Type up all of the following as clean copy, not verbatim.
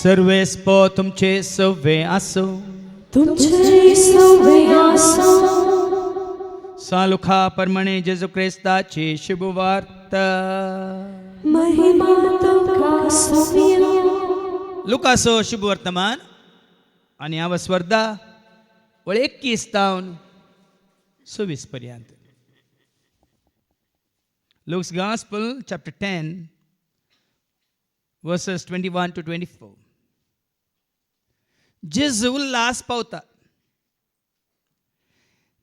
सर्वेस्पो तुमचे सव्वे असो, तुमचे सव्वे असो. सालुखा परमणे जेजू ख्रिस्ताची शुभवार्ता. महिमा तुका सोमिया. लुकासो शुभवर्तमान आणि ह्या स्पर्धा वळ 21 तावन 26 पर्यंत. Luke's Gospel, chapter 10, verses 21 to 24. जेजू उल्हास पावता.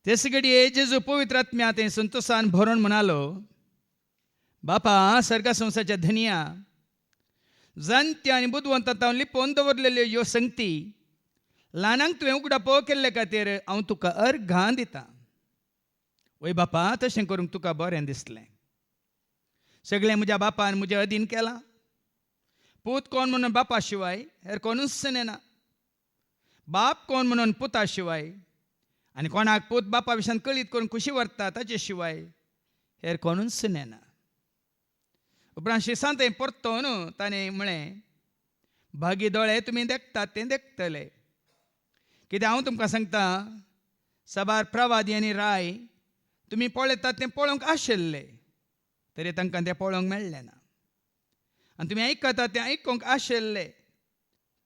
तेच घडये जेजू पवित्र आत्म्यात संतोषान भरून म्हणालो, बापा सर्गा संसाच्या धनिया, जाणत्या आणि बुद्धवंतांतावन लिपोवन दवरलेल्यो ह्यो संगती ल्हानांक तुवें उगडापो केल्ले खातीर हांव तुका अर्घां दितां. वय बापा, तशें करूंक तुका बरें दिसलें. सगळें म्हज्या बापान म्हज्या अधीन केलां. पूत कोण म्हणून बापा शिवाय हेर कोणूच नेना. बाप कोण म्हणून पुता शिवाय आनी कोणाक पूत बापा विशीं कळीत करून खुशी व्हरता ताचे शिवाय हेर कोणूच नेना. उपरांत शिसांत परतोवन ताणें म्हळें, भागी दोळे तुमी देखतात तें देखतले. कित्याक हांव तुमकां सांगता, साबार प्रवादी आनी राय तुमी पळयतात तें पळोवंक आशिल्ले, तरी तांकां तें पळोवंक मेळ्ळें ना. आनी तुमी आयकतात तें आयकूंक आशिल्ले,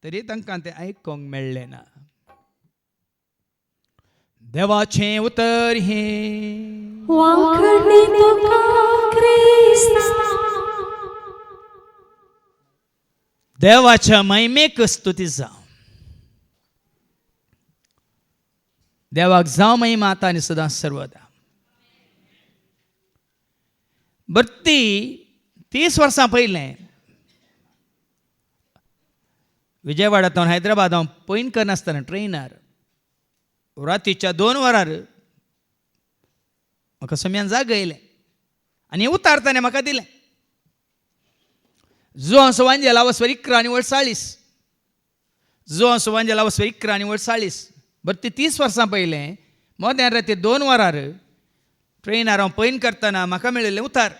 तरी तांकां तें आयकूंक मेळ्ळें ना. देवाचें उतर हें. वांखणी तुका क्रिस्ता. देवाच्या महिमेक स्तुती जावं. देवाक जावं महिमा आतां आनी सदां सर्वदा. बत्ती 30 वर्सां पयलें विजयवाडांतल्यान हैदराबाद हांव पयन करनासतना ट्रेनार रातीच्या 2 वरार म्हाका सम्यान जाग येयलें आनी उतार ताणें म्हाका दिलें. जुआंव सुवांजेला वचवर 11 आनी 40. जुआंव सुवांजेला वचवर 11 आनी 40. बत्ती 30 वर्सां पयलें मोद्यान राती 2 वरार ट्रेनार हांव पयन करतना म्हाका मेळिल्लें उतार.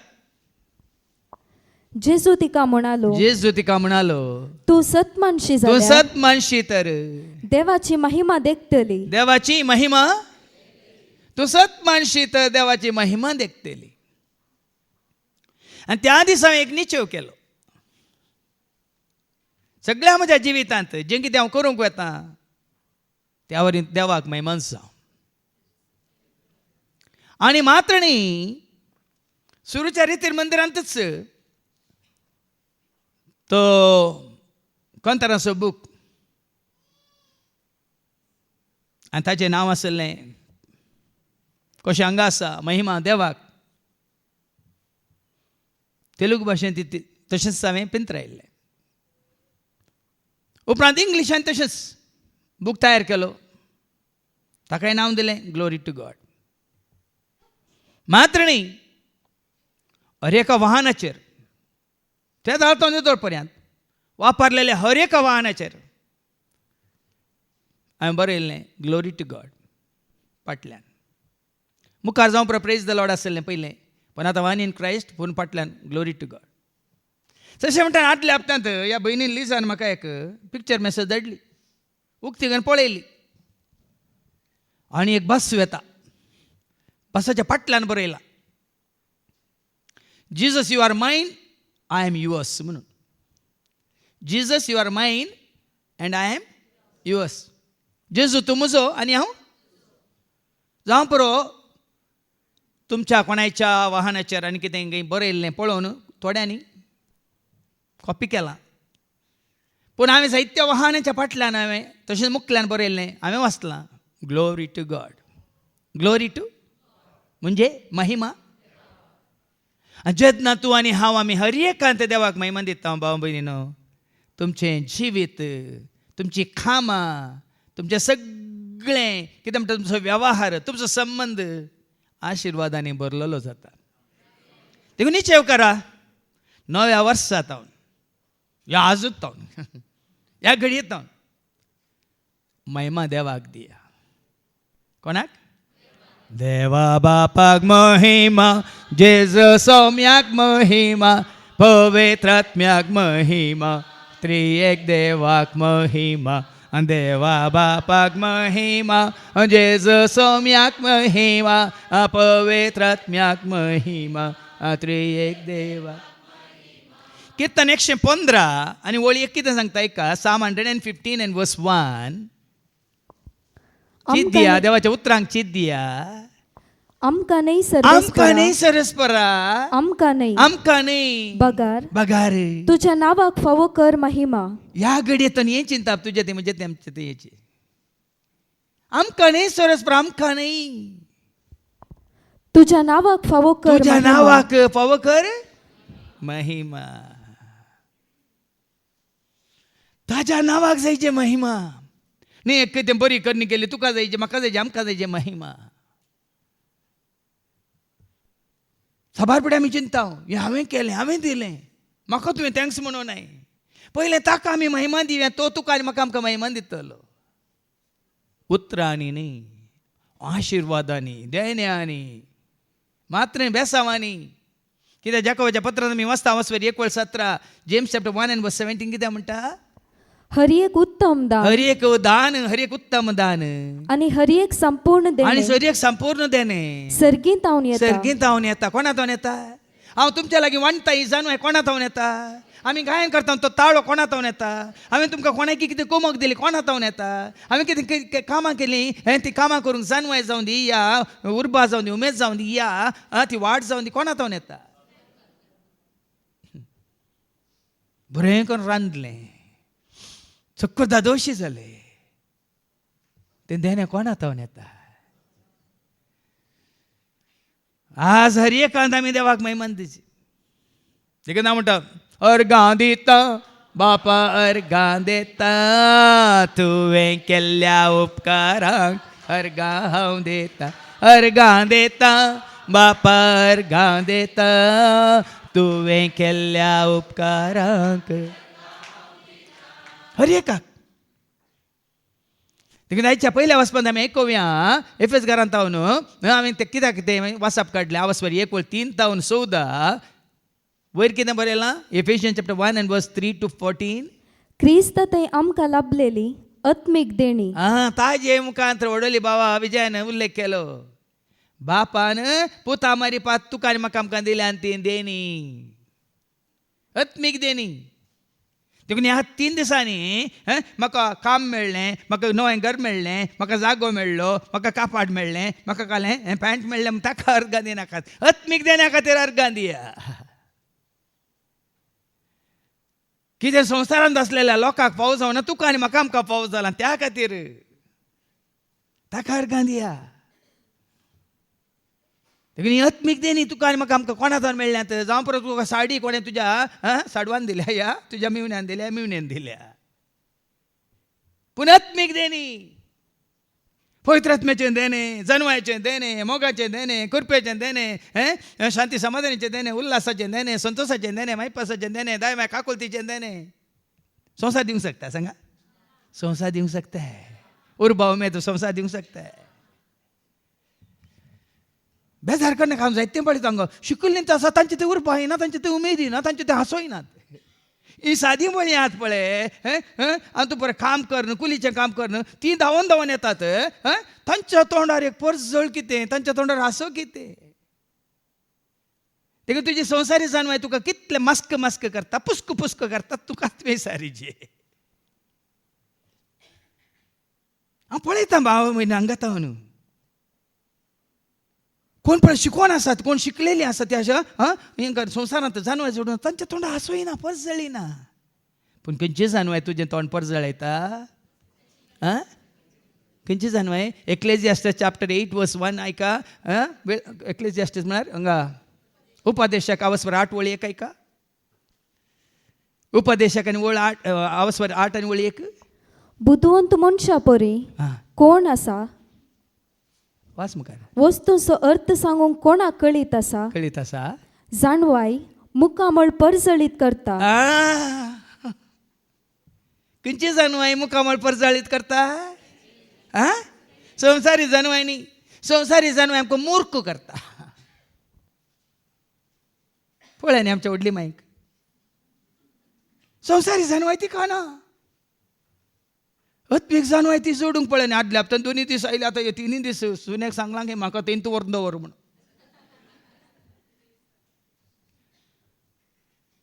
जेजू तिका म्हणालो, जेजू तिका म्हणालो, तूं सत मानशी तूं जाल्यार सत मानशी तर देवाची महिमा देखतली. देवाची महिमा. तूं सत मानशी तर देवाची महिमा देखतली. आनी त्या दिसा हांवें एक निश्चय केलो. सगळ्या म्हज्या जिवितांत जें कितें हांव करूंक वता त्या वरी देवाक महिमा जावं. आनी मात्रणी सुरूच्या रितीर मंदिरांतच तो कंताराचो बूक आनी ताचें नांव आसलें कशें हांगा आसा महिमा देवाक. तेलुगू भाशेंत तशेंच हांवें पिंतरायल्लें. उपरांत इंग्लिशान तशेंच बूक तयार केलो. ताकाय नांव दिलें ग्लोरी टू गॉड. मात्रणी हर एका वाहनाचेर ते धाडतो निदोळ पर्यंत वापरलेल्या हर एका वाहनाचेर हांवें बरयल्लें ग्लोरी टू गॉड फाटल्यान. मुखार जावं प्रेज द लॉर्ड आसलें पयलें, पण आतां वन इन क्रायस्ट पूण फाटल्यान ग्लोरी टू गॉड. तशें म्हणटा आदल्या हप्त्यांत ह्या भयणीन लिजान म्हाका एक पिक्चर मॅसेज धाडली. उक्ती घेवन पळयली आनी एक बस येता. बसाच्या फाटल्यान बरयलां, Jesus you are mine, I am yours म्हणून. Jesus you are mine and I am yours. Jezu तूं म्हजो आनी हांव जावं पुरो. तुमच्या कोणाच्या वाहनाचेर आनी कितें बरयल्लें पळोवन थोड्यांनी कॉपी केलां. पूण हांवें साहित्य वाहनाच्या फाटल्यान हांवें तशेंच मुखल्यान बरयल्लें हांवें वाचलां glory to God. Glory to म्हणजे महिमा. जेन्ना तूं आनी हांव आमी हर एकांत देवाक महिमा दिता भाव भयणीनो, तुमचें जिवीत, तुमची खामां, तुमचें सगळें कितें म्हणटा तुमचो वेव्हार, तुमचो संबंद आशिर्वादांनी भरलेलो जाता. देखून निश्चय करा, नव्या वर्सांत ह्या आजूच ह्या घडयेंत महिमा देवाक दिया. कोणाक? देवा बापाक महिमा, जेजू सौम्याक महिमा, पवित्रात्म्याक महिमा, त्रिएक देवाक महिमा, देवा बापाक महिमा, जेजू सौम्याक महिमा, पवित्रात्म्याक महिमा, त्रिएक देवा. कीर्तन 115 आणि ओळी एक कितें सांगता ऐका. Psalm 115 and verse 1. चीत दिया, देवाच्या उतरांक चीत दिया. आमकां नाही आमकां नाही सरस्परा, आमकां नाही बगार बगार. तुझ्या नावाक फावो कर महिमा. ह्या घडयेतून हे चिंता तुझ्या ते म्हणजे तेमचे ते याचे. आमकां नाही सरस्परा, आमकां नाही. तुझ्या नावाक फावो कर तुझ्या महिमा. नावाक फावो कर महिमा. ताज्या नावाक जायचे महिमा. नाही एक ते बरी करणी केली, तुका जायचे, म्हाका जायचे, आमकां जायचे महिमा. साबार फुडें आमी चिंता, हें हांवें केलें, हांवें दिलें, म्हाका तुवें थँक्स म्हणूं नाय. पयलें ताका आमी महिमा दिवया, तो तुका आनी म्हाका आमकां महिमा दितलो. उतरांनी न्ही, आशिर्वादांनी, देण्यांनी, मात्र बेसांवांनी. कित्याक जाकोबाच्या पत्रांत आमी वाचता वाचवेर 1:17, जेम्स चॅप्टर 1 and verse 17 कितें म्हणटा. हरी एक उत्तम दान हरी एक दान, हरी एक उत्तम दान, आणि हरी एक संपूर्ण आणि देणे हरी एक संपूर्ण देणे सर्गीत हांव येता. सर्गीत हांव येता. कोणातावन येता. हांव तुमच्या लागीं वांडटा ही जानवाय कोणातावन येता. आमी गायन करता तो ताळो कोणातावन येता. हांवें तुमकां कोणाकी कितें कोमक दिली कोणातावन येता. हांवें कितें कामां केलीं ती कामां करूंक जानवाय जावं दी या उर्बा जावं दी उमेद जावं दी या ती वाड जावं दी कोणातावन येता. बरें करून रांदलें, चक्क दादोशी जाले, तें देणें कोणातावन येता. आज हर एक कांत आमी देवाक महिमान दिची. देखीक ना म्हणटा अर्गां दिता बापा अर्गां देता, तुवें केल्ल्या उपकारांक अर्गां हांव देता. अर्गां देता बापा अर्गां देता, तुवें केल्ल्या उपकारांक हर एकाक. देखीक आयच्या पयल्या वचपांत आमी आयकुया एफेसकारांत तावन हांवें तें कित्याक तें वाचप काडलें. आवाजवर 1:3-14 वयर कितें बरयलां. एफेशियन्स चॅप्टर 1 and verse 3 to 14. क्रिस्त थंय आमकां लाभलेली आत्मीक देणी ताजे मुखांत वडोली बाबा विजयान उल्लेख केलो. बापान पुता मारी पात तुका आनी म्हाका आमकां दिल्या आनी ती देणी आत्मीक देणी. देखून ह्या 3 दिसांनी म्हाका काम मेळ्ळें, म्हाका नवें घर मेळ्ळें, म्हाका जागो मेळ्ळो, म्हाका कापाड मेळ्ळें, म्हाका कालें पॅन्ट मेळ्ळें, ताका अर्गां दिनाकात. आत्मीक देण्या खातीर अर्गां दिया. कितें संवसारांत आसलेल्या लोकांक फावो जावना, तुका आनी म्हाका आमकां फावो जाला, त्या खातीर ताका अर्गां दिया. देखून ही आत्मीक देणी तुका आनी म्हाका आमकां कोणातावन मेळ्ळ्यांत. जावं परत तुका साडी कोणें तुज्या साडवान दिल्या या तुज्या मिवण्यान दिल्या मिवणेन दिल्या. पूण आत्मीक देणी पवित्र आत्म्याचें देणें, जनवायेचें देणें, मोगाचें देणें, कृपेचें देणें, शांती समाधानाचें देणें, उल्हासाचें देणें, संतोशाचें देणें, मायपासाचें देणें, दायम्या काकुलतीचें देणें. संवसार दिवंक शकता. सांगा संवसार दिवंक शकता. उर्बा उमेद संवसार दिवंक शकता. बेजार करनाका. हांव जायतें पळयता हांगा शिकल्लीं आसा तांचे ते उर्बा येना, तांचे ते उमेदी ना, तांचे ते हांसोय नात. ही सादी म्हळी आहात पळय आनी तूं बरें काम कर न्हू, कुलीचें काम कर न्हू, ती धांवन धांवन येतात. तांच्या तोंडार एक परजळ कितें, तांच्या तोंडार हांसो कितें. देखून तुजी संवसारी जानवाय तुका कितले मस्क मस्क करता, पुस्क पुस्क करता, तुकाच बेसारीचे. हांव पळयता भाव म्हयने हांगा न्हू कोण पण शिकवण आसात, कोण शिकलेली आसात ते अशा संवसारांत जानवाय जोडून तांच्या तोंडार हांसोय ना, परजळी ना. पूण खंयची जानवाय तुजें तोंड परजळयता. खंयची जानवाय. एक्लेजियास्टस चॅप्टर 8 verse 1 ऐका. एक्लेजियास्टस म्हळ्यार हांगा उपदेशक आवस्वर 8 वळी 1 ऐका. उपदेशक आनी वळ 8 आवस्वर 8 आनी वळी 1. बुदवंत मनशा परी कोण आसा. वाच मुखार. वस्तूंचो अर्थ सांगूंक कोणाक कळीत आसा. कळीत आसा. जानवाय मुखामळ परजळीत करता. खंयची जानवाय मुखामळ परजळीत करता. संवसारी जानवाय न्ही. संवसारी जानवाय आमकां मूर्ख करता. पळय न्ही आमच्या व्हडली मायक संवसारी जाणवाय ती का ना अत्मीक जाणवाय ती सोडूंक पळय न्ही. आदल्या हप्त्यान 2 दीस आयले, आतां हे 3 दीस सुन्याक सांगलां की म्हाका 3 व्हरून दवर म्हणून.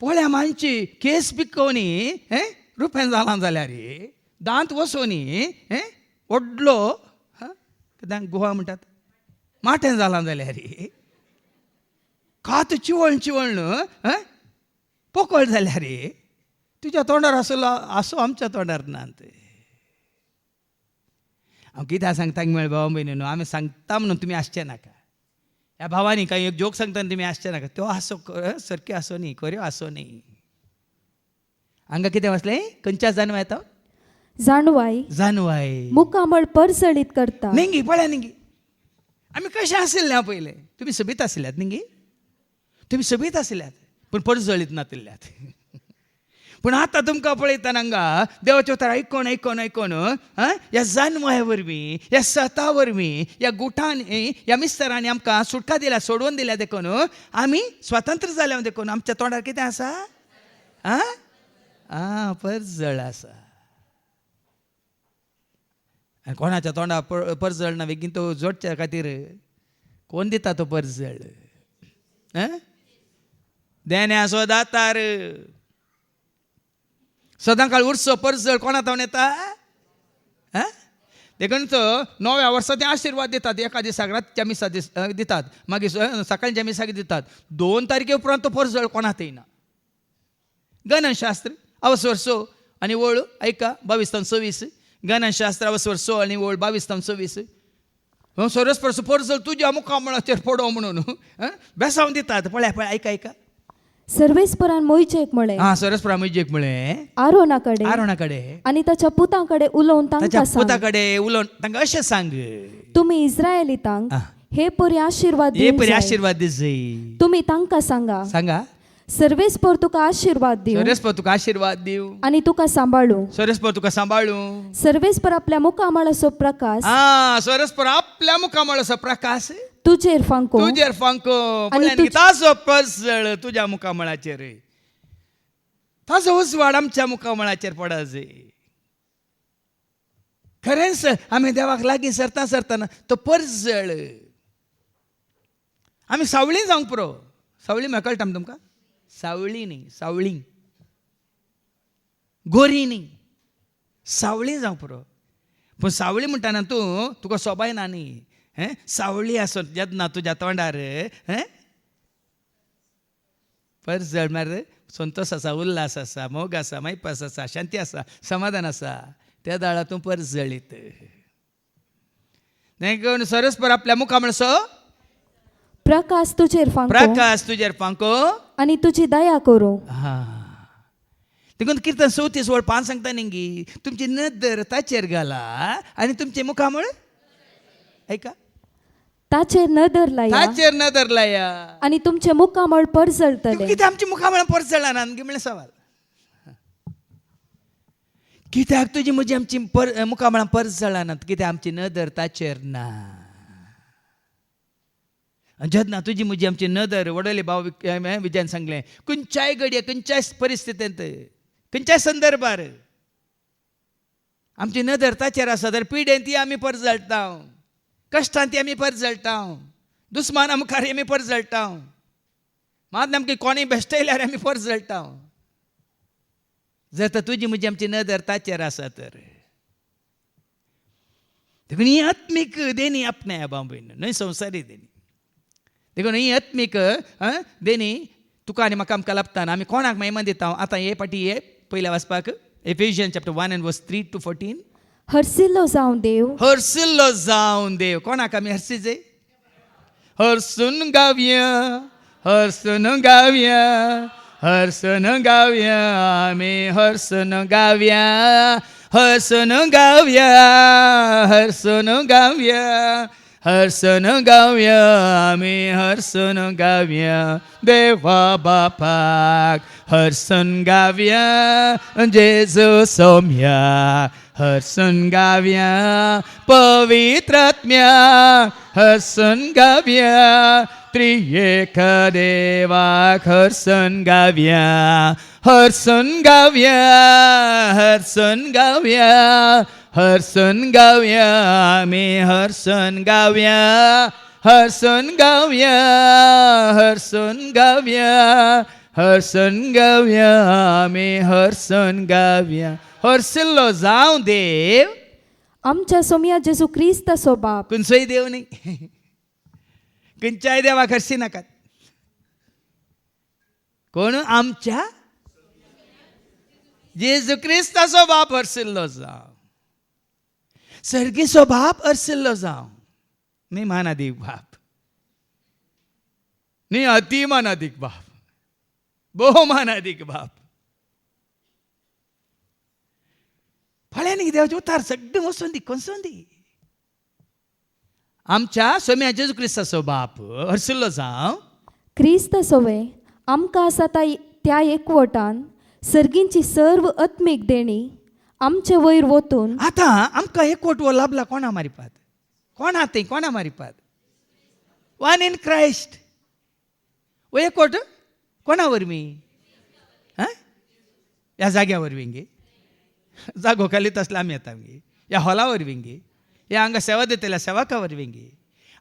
पळया मानची केस पिकोवनी रुपेन जालां जाल्यार दांत वसोनी व्हडलो कित्याक गुहा म्हणटात माटें जालां जाल्यार कात चिवळ चिवळ पोकळ जाल्यार तुज्या तोंडार आसलो आसो आमच्या तोंडार नात. हांव कित्याक सांगता मेळ भावा भयणीनो, आमी सांगता म्हणून तुमी आसचे नाका. ह्या भावानी काही एक जोक सांगता तुमी आसचे नाका. त्यो आसो सारक्यो आसो न्ही, खऱ्यो आसो न्ही. हांगा कितें वाचलें? खंयच्या जाणवा येता? जाणवाय मुखामळ परसळीत करता. निंगी पळया निंगी आमी कशें आशिल्ले पयले. तुमी सबीत आशिल्ल्यात निंगी, तुमी सबीत आशिल्ल्यात पूण परजळीत नातिल्ल्यात. पूण आतां तुमकां पळयतना हांगा देवाचें उतर आयकोन आयकोन आयकोन ह्या जाणवाया वरवीं, ह्या सता वरवीं, ह्या गुठांनी, ह्या मिस्तरांनी आमकां सुटका दिल्या, सोडवून दिल्या देखून आमी स्वतंत्र जाल्या देखून आमच्या तोंडार कितें आसा? परजळ आसा. आनी कोणाच्या तोंडार परजळ ना बेगीन तो जोडच्या खातीर कोण दिता तो परजळ? देण्याचो दातार. सदां काळ उरसो परजळ कोणा तावन येता? देखून तो नव्या वर्सा ते आशिर्वाद दितात. एका दिसाक रातच्या मिसा दितात, मागीर सकाळच्या मिसाक दितात. 2 तारखे उपरांत तो परजळ कोणात येना. गणनशास्त्र अवस्वर्सो आनी वळ ऐका 22-26. गणनशास्त्र अवस्वर्सो आनी वळ 22-26. सरस परजळ तुज्या मुखामळाचेर पडो म्हणून बेसावन दितात. पळया पळया ऐका ऐका. सर्वेस्परान मोइचेक म्हळे, सरस्परा मोइचेक म्हळें आरोनाकडे आनी ताच्या पुतांकडे उलोवन तांकां सांग, पुताकडे उलोवन तांकां अशें सांग, तुमी इस्रायेलीतांक हे परी आशिर्वाद दी जाय. तुमी तांकां सांगा सर्वेस्पर तुका आशिर्वाद दिवं, सरस्पर तुका आशिर्वाद दिवं आनी तुका सांबाळूं. सरस्पर तुका सांबाळूं. सर्वेस्पर आपल्या मुखामळाचो प्रकाश सरस्पर आपल्या मुखामळाचो प्रकाश तुजेर फांको ताजो परजळ तुज्या मुखामळाचेर, ताजो उजवाड आमच्या मुखामळाचेर पडा जाय. खरेंच आमी देवाक लागीं सरतना तो परजळ आमी सावळी जावंक पुरो. सावळी म्हाका कळटा तुमकां? सावळी न्ही, सावळी गोरी न्ही, सावळी जावं पुरो. पूण सावळी म्हणटाना तुका सोबाय ना न्ही. सावळी आसो जेन्ना तुज्या तोंडार परजळ म्हळ्यार संतोष आसा, उल्हास आसा, मोग आसा, मैपास आसा, शांती आसा, समाधान आसा, त्या दाळा तूं परजळीत. देखून सरस्पर आपल्या मुखामळाचो प्रकाश तुजेर फांको आनी तुजी दया करूं. देखून कीर्तन 34:5 सांगता न्ही, तुमची नदर ताचेर घाला आनी तुमचे मुखामळ ऐका ताचेर नदर लाया आनी तुमचे मुखामळ परजळतले. कित्याक आमची मुखामळ परजळना म्हणलें सवाल. कित्याक तुजी म्हजी आमची मुखामळां परजळनात? कित्याक आमची नदर ताचेर ना. जेन्ना तुजी म्हजी आमची नदर वडले भाव विजयान सांगलें, खंयच्याय घडये, खंयच्याय परिस्थितींत, खंयच्याय संदर्भार आमची नदर ताचेर आसा जाल्यार पिडेंत ती आमी परजळटा, कश्टांत आमी परजळटा, दुस्माना मुखार आमी परजळटा, मात आमकां कोणीय बेश्टयल्यार आमी परजळटा. जर तर तुजी म्हजी आमची नदर ताचेर आसा तर देखून ही आत्मीक देणी आपणाया बांबून न्हय संवसारी देणी. देखून ही आत्मीक देणी तुका आनी म्हाका आमकां लाभताना आमी कोणाक महिमा दिता. आतां हे पाटी हे पयल्या वाचपाक Ephesians chapter 1:3-14. हरसिल्लो जावन देव कोणाक आमी हरसिजे? हरसून गावया आमी हरसून गावया आमी हरसून गावया देवा बापाक हरसून गावया जेजू सौम्या हरसून गावया पवित्र आत्म्या हरसून गावया त्रिएक देवाक हर्सन गावया, हर्सन गावया, हर्सन गावया, हर्सन गावया, आमी हर्सन गावया, हर्सन गावया, हर्सन गावया, हर्सन गावया, आमी हर्सन गावया. हर्सिल्लो जावं देव आमच्या सोम्या जेजू क्रिस्ताचो बाप. खंयचोय देव न्ही, खंयच्याय देवाक हरशी नाकात. कोण? आमच्या जेजू क्रिस्ताचो बाप हरसिल्लो जावं, सर्गीचो बाप हरसिल्लो जावं. न्ही मानादीक बाप, न्ही अतिमानादीक बाप, बहुमानादीक बाप. फळ्यांनी देवाचे उतार सगळे वचून दी, कोणसून दी. आमच्या सोम्या जेजू क्रिस्ताचो बाप हरसिल्लो जावं. क्रिस्ताचोवे आमकां आसा त्या एकवटान सर्गींची सर्व आत्मीक देणी आमचे वयर वतून. आता आमकां एकवट वो लाभला कोणा मारिपात? कोणा ते कोणा मारिपात? One in Christ. वो एकवट कोणा वरवीं? ह्या जाग्या वरवीं गे, जागो खालीत असला आमी येता गे, ह्या हॉला वरवीं गे, ह्या हांगा सेवा दितल्या सेवाका वरवीं गे.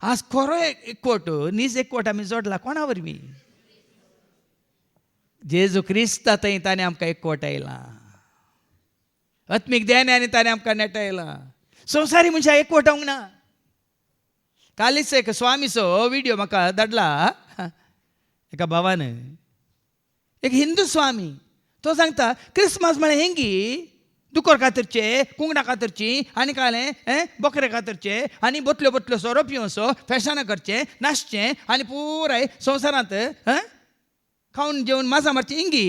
आज खरो एकवट, नीज एकवट आमी जोडला कोणा वरवीं? जेजू क्रिस्ता थंय ताणें आमकां एकवट आयला, आत्मीक देण्यानी ताणें आमकां नेटयला. संवसारी मनशां एकवटावंक ना. कालीच एक स्वामीचो व्हिडिओ म्हाका धाडला एका भावान, एक हिंदू स्वामी. तो सांगता क्रिस्मस म्हळ्यार हेंगी दुकोर खातीरचे, कुंगडा खातीरची, आनी कालें बकरे खातीरचे, आनी बोतल्यो बोतल्यो सोरो पिवोसो, फॅशनां करचें, नाचचें, आनी पुराय संवसारांत खावन जेवन मासा मारची हिंगी.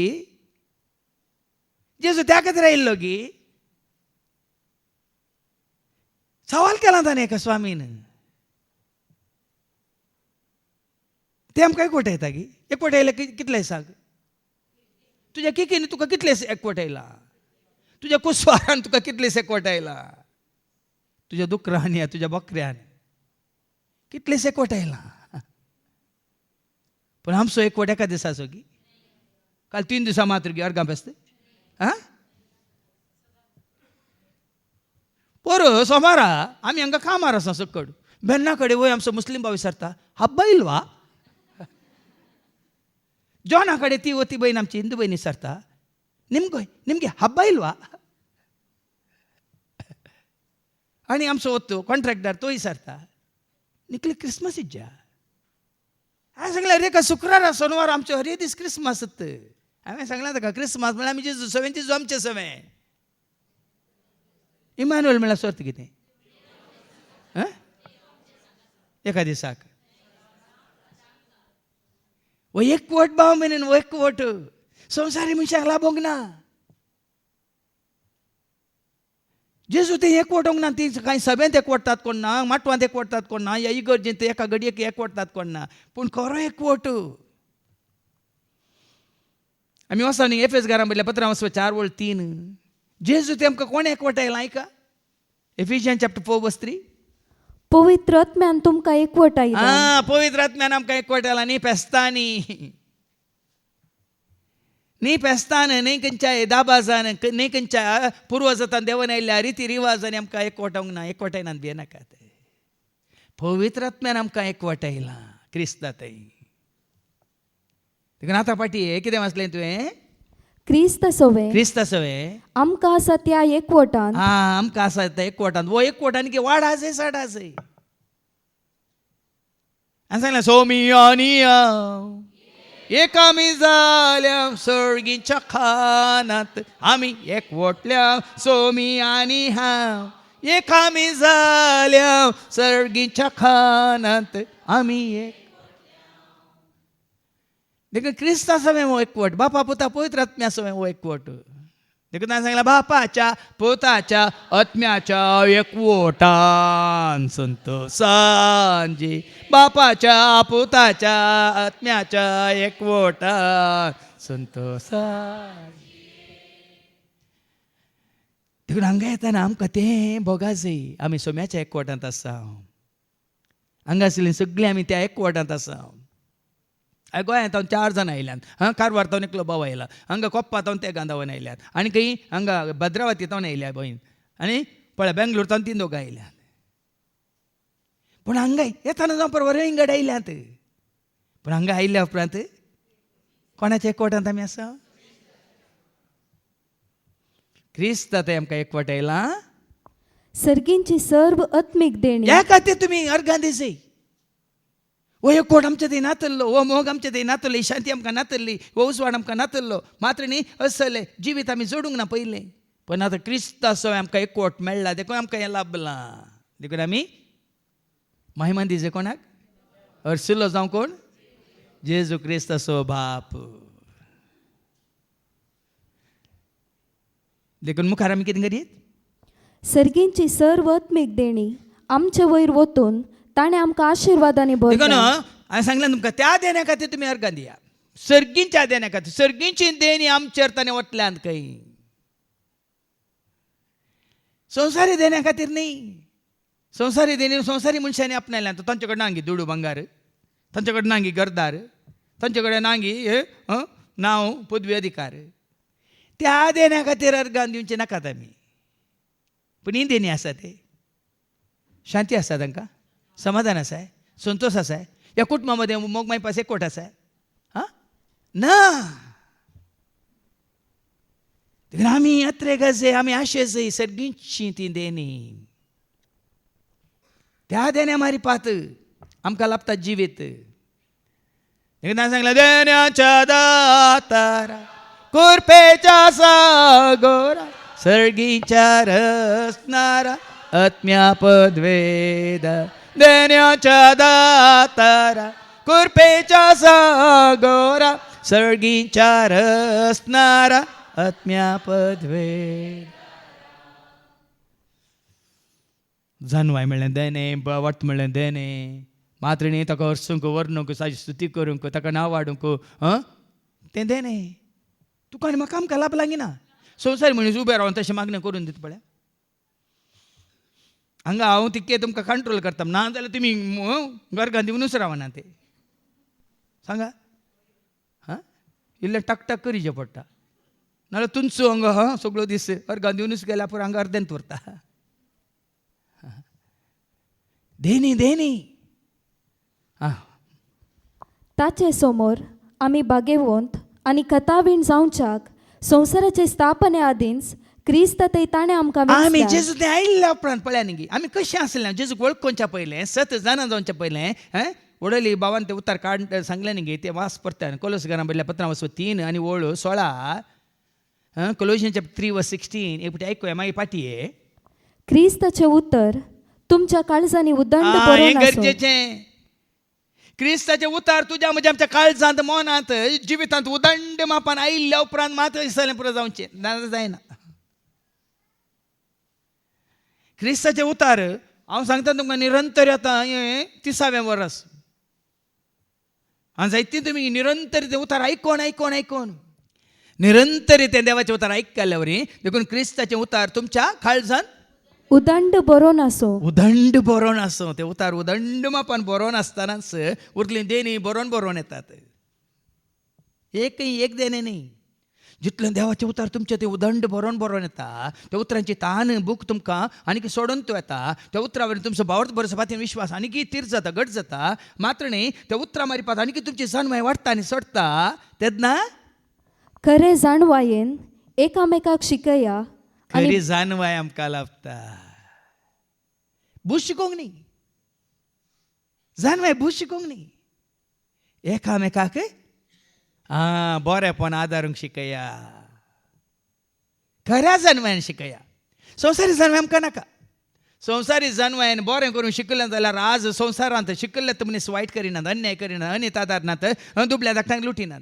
जेजू त्या खातीर आयिल्लो गी. सवाल केला ताणें एका स्वामीन. ते आमकां एकवट येता गी. एकवट आयले कितले सांग? तुज्या किकीन तुका कितलेस एकवट आयला? तुज्या कुस्वारान तुका कितलेस एकवट आयला? तुज्या दुकरान या तुज्या बकऱ्यान कितलेस एकवट आयला? पण आमचो एकवट एका दिसाचो गी. काल 3 दिसां मात्र गी अर्गां बेस्ते. पोर सोमारा आमी हांगा कामार आसा सकड. बेन्ना कडेन वय आमचो मुस्लीम भाव विचारता, हब्बा इल्वा? जॉना कडेन ती वती बहीण आमची हिंदू बहीण विचारता, निमगे हब्बा इल्वा? आनी आमचो वतो कॉन्ट्रॅक्टर तो विचारता, निकली क्रिस्मस इज्जा? हांवें सांगलें अरे का शुक्रार सोनवार आमचो हरे दीस क्रिस्मस. हांवें सांगलें ताका क्रिस्मस म्हळ्यार आमी जेजू सवें जेजू आमचें सवें. इमानुएल म्हळ्यार सर्त कितें? एका दिसाक वो एकवट भाव मेनेन वो एकवट संवसारी मनशाक लाभोंक ना. जेजू ते एकवटोंक ना. ती कांय सभेंत एकवटतात कोण ना, माटवांत एकवटतात कोण ना, या इगर्जेंत एका घडयेक एकवटतात कोण ना. पूण खरो एकवट आमी वचून न्ही एफेस घरां बदल्या 15:4-3 जेजू ते आमकां कोण एकवट आयला आयका. एफिशियन चॅप्टर 4:3. पवित्र आत्म्यान तुमकां एकवट आयला. पवित्र आत्म्यान आमकां एकवट आयला. न्ही फेस्तांनी, न्ही फेस्तान, न्ही खंयच्या दाबाजान, न्ही खंयच्या पुर्वजांतान देवान आयिल्ल्या रिती रिवाजांनी आमकां एकवटावंक ना. एकवटायनात भियेनाकात. पवित्र आत्म्यान आमकां एकवट आयला क्रिस्ता थंय. देखून आतां पाटी कितें वाचलें तुवें? क्रिस्ताचोवे आमकां आसा त्या एकवटान. आमकां आसा त्या एकवटान. वो एकवट आनी वाडा जाय साडा जाय. हांवें सांगलें सोमी आनी एकामी जाल्या सर्गीच्या खानात आमी एकवटल्या. सोमी आनी हांव एकामी जाल्या सर्गीच्या खानात आमी एक. देखून क्रिस्ता सवें वो एकवट, बापा पुता पवित्र आत्म्या सवें वो एकवट. देखून हांवें सांगलां बापाच्या पुताच्या आत्म्याच्या एकवटान संतोषान जी. बापाच्या पुताच्या आत्म्याच्या एकवटान संतोषान. देखून हांगा येताना आमकां तें भोगा जाय. आमी सोम्याच्या एकवटांत आसा. हांगा आशिल्लीं सगळीं आमी त्या एकवटांत आसा. गोंयांत 4 जाणां आयल्यात, कारवार एकलो भाव आयला, हांगा कोप्पा ते गांधावन आयल्यात, आनी खंय हांगा भद्रावती आयल्या भयण, आनी पळय बेंगलोर 3 दोगां आयल्यात. पूण हांगा येताना जावं परवा रळिंगड आयल्यात. पूण हांगा आयल्या उपरांत कोणाच्या एकवटांत आमी आसा? क्रिस्त थंय आमकां एकवट आयला. सर्गींची सर्व आत्मीक देणी ह्या खातीर तुमी अर्गां दिसय. वो एकवट आमचे थंय नातल्लो, वो मोग आमचे थंय नातल्लो, ही शांती आमकां नातल्ली, वो उसवाड आमकां नातल्लो. मात्र न्ही असले जिवीत आमी जोडूंक ना पयलें. पण आतां क्रिस्ता सो आमकां एकवट मेळ्ळा, देखून आमकां हें लाभलां. देखून आमी महिमा दिजे कोणाक? अर्सिल्लो जावं कोण? जेजू क्रिस्ताचो बाप. देखून मुखार आमी कितें करीत? सर्गींची सर्व आत्मीक देणी आमचे वयर वतून ताणें आमकां आशिर्वादांनी देखून भरला. हांवें सांगलें तुमकां, त्या देण्या खातीर तुमी अर्गां दिया. सर्गींच्या देण्या खातीर. सर्गींची देणी आमचेर ताणें वटल्यांत खंय. संवसारी देण्या खातीर न्ही. संवसारी देणी संवसारी मनशांनी आपणायल्यात. तांचे कडेन नांगी दुडू भांगार, तांचे कडेन नांगी घरदार, तांचे कडेन नांगी नांव पदवी अधिकार. त्या देण्या खातीर अर्गां दिवचे नाकात आमी. पूण ही देणी आसा ते शांती आसा, तांकां समाधान आसा, संतोष आसा. ह्या कुटुंबा मदें मोग मायपास एकवट आसा ना. देखून आमी यात्रे गजे, आमी आशेजय सर्गींची ती देणी. त्या देण्या मारी पात आमकां लाभता जिवीत. देखून हांवें सांगलें, देण्याच्या दातारा, कुरपेच्या सागोरा, सर्गीच्या रसनारा, आत्म्या पदवेद. देण्याच्या दातारा, कुरपेच्या सागोरा, सर्गीच्या रसनारा, आत्म्या पदवेद. जानवाय म्हणलें देणे, वट म्हणलें देणे. मात्र न्ही ताका हरसूंक, वर्णूंक, ताची स्तुती करूंक, ताका नांव वाडूंक तें देणे. तुका आनी म्हाका आमकां लाभ लागीना. संवसारी मनीस उबे रावन तशें मागणें करून दिता पळय. हांगा हांव तितकें तुमकां कंट्रोल करता, ना जाल्यार तुमी गर्गां दिवनूच रावना. ते सांगा इल्लें टक करीचें पडटा. नाल्यार तुमचो हांगा सगळो दीस अर्गां दिवनूच गेल्यार पुरो हांगा अर्देंत उरता. देणी देणी. ताचे समोर आमी भाग्यवंत आनी कथावीण जावच्याक संवसाराचे स्थापने आदींच क्रिस्त थंय ताणें आमकां आमी वेंचला. जेजू थंय आयिल्ल्या उपरांत पळया न्ही, आमी कशें आसलें जेजूक वळखोवच्या पयलें, सत जाणां जावच्या पयलें उडयली बाबान तें उतार काड सांगलें न्ही. तें वास परत्यान कोलोस घरां बरयल्या पत्रां वचो 3 आनी ओळ 16. कोलोशियन्स चॅप्टर 3:16 एक फावटी आयकुया मागीर पाटये. क्रिस्ताचें उतर तुमच्या काळजांनी उदंड हें बरोवन आसूं. गरजेचें. क्रिस्ताचें उतार तुज्या म्हज्या आमच्या काळजांत मनांत जिवितांत उदंड मापान आयिल्ल्या उपरांत मात्र दिसलें पुरो जावचें, नाजाल्यार जायना. क्रिस्ताचें उतार हांव सांगता तुमकां निरंतर येता. हें 30वें वर्स आनी जायतीं तुमी निरंतर तें उतार आयकोन निरंतर तें देवाचें उतार आयकल्या वरी देखून क्रिस्ताचें उतार तुमच्या काळजांत उदंड बरोवन आसूं. उदंड बरोवन आसूं. तें उतार उदंड मापान बरोवन आसतनाच उरलीं देणी बरोवन येतात. एक देणे न्ही, जितलें देवाचें उतार तुमचें तें उदंड बरोवन येता. त्या उतरांची तान बूक तुमकां आनीक सोडून तो येता. त्या उतरा वरवीं तुमचो भावत भरोसा फातीन विश्वास आनीक तीर जाता, घट जाता. मात्र न्ही त्या उतरां मारिपात आनीक तुमची जाणवाय वाडटा आनी सोडटा. तेन्ना खरे जाणवायेन एकामेकाक शिकया खरी जाणवाय आमकां लाभता. भूस शिकोवंक न्ही, जाणवाय भूस शिकोवंक न्ही, एकामेकाक बरेपण आदारूंक शिकया. खऱ्या जाणवायन शिकया. संवसारी जाणवाय आमकां नाका. संवसारी जाणवायन बरें करून शिकलें जाल्यार आज संवसारांत शिकले मनीस वायट करिनात, अन्याय करिनात, अनित आदारनात, दुबळ्या धाकट्यांक लुटिनात.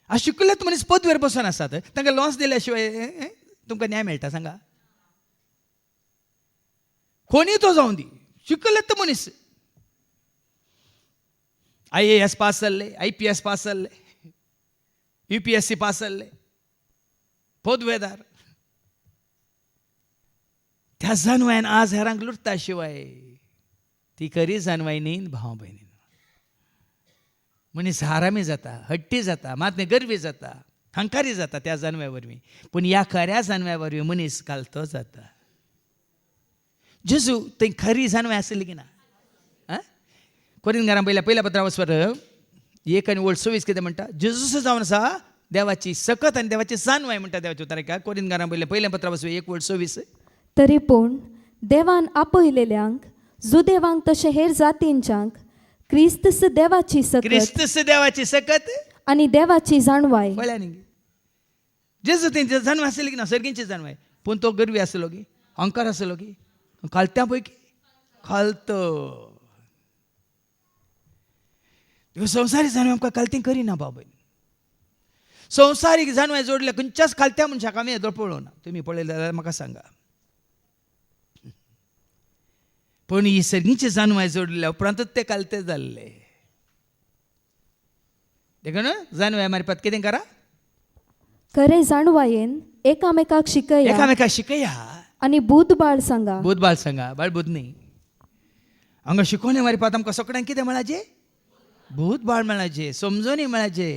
आज शिकलेत मनीस पदवेर बसून आसात, तांकां लॉस दिल्या शिवाय तुमकां न्याय मेळटा सांगा? कोणी तो जावं दी, शिकलेत मनीस IAS पास जाल्ले, IPS पास जाल्ले, UPSC पास जाल्ले, पदवेदार. त्या जाणवायन आज हेरांक लुटता शिवाय ती खरी जानवाय न्ही भाव भयणी. मनीस हारामी जाता, हट्टी जाता, मातने गरवी जाता, हंकारी जाता त्या जानव्या वरवीं. पूण ह्या खऱ्या जानव्या वरवीं मनीस कालतो जाता. जेजू थंय खरी जानवाय आसली की ना. कोरिंथीकारांक पहिल्या पत्रावस्वर 1:26 कितें म्हणटा, जेजूस जावन आसा देवाची सकत आनी देवाची जानवाय म्हणटा देवाच्या उताराक. कोरिंथीकारांक पहिल्या पत्रावस्वर 1:26. तरी पूण देवान आपयलेल्यांक जुदेवांक तशें हेर जातींच्यांक क्रिस्तस देवाची सकत क्रिस्तस देवाची सकत आनी देवाची जाणवाय. पळया न्ही, जेजू तेंची जानवाय आसली की ना, सर्गींची जानवाय. पूण तो गरवी आसलो की, अहंकार आसलो की, खालत्या पैकी खालतो. संवसारीक जानवाय आमकां कालतीं करिना बाबा. संवसारीक जानवाय जोडल्या खंयच्याच खालत्या मनशाक आमी येदो पळोवना. तुमी पळयलें जाल्यार म्हाका सांगा. पण ही सर्गीची जानवाय जोडल्या उपरांतूच ते कालते जाल्ले. देखून जानवाय मारपाक कितें करा, खरे जाणवायेन एकामेकाक शिकया एकामेकाक शिकया आनी बुधबाळ सांगा. बुधबाळ सांगा, बाळबुध न्ही. हांगा शिकोवणे मारपाक आमकां सगळ्यांक कितें मेळाचे, बुधबाळ मेळाचे, समजोनी मेळाचे.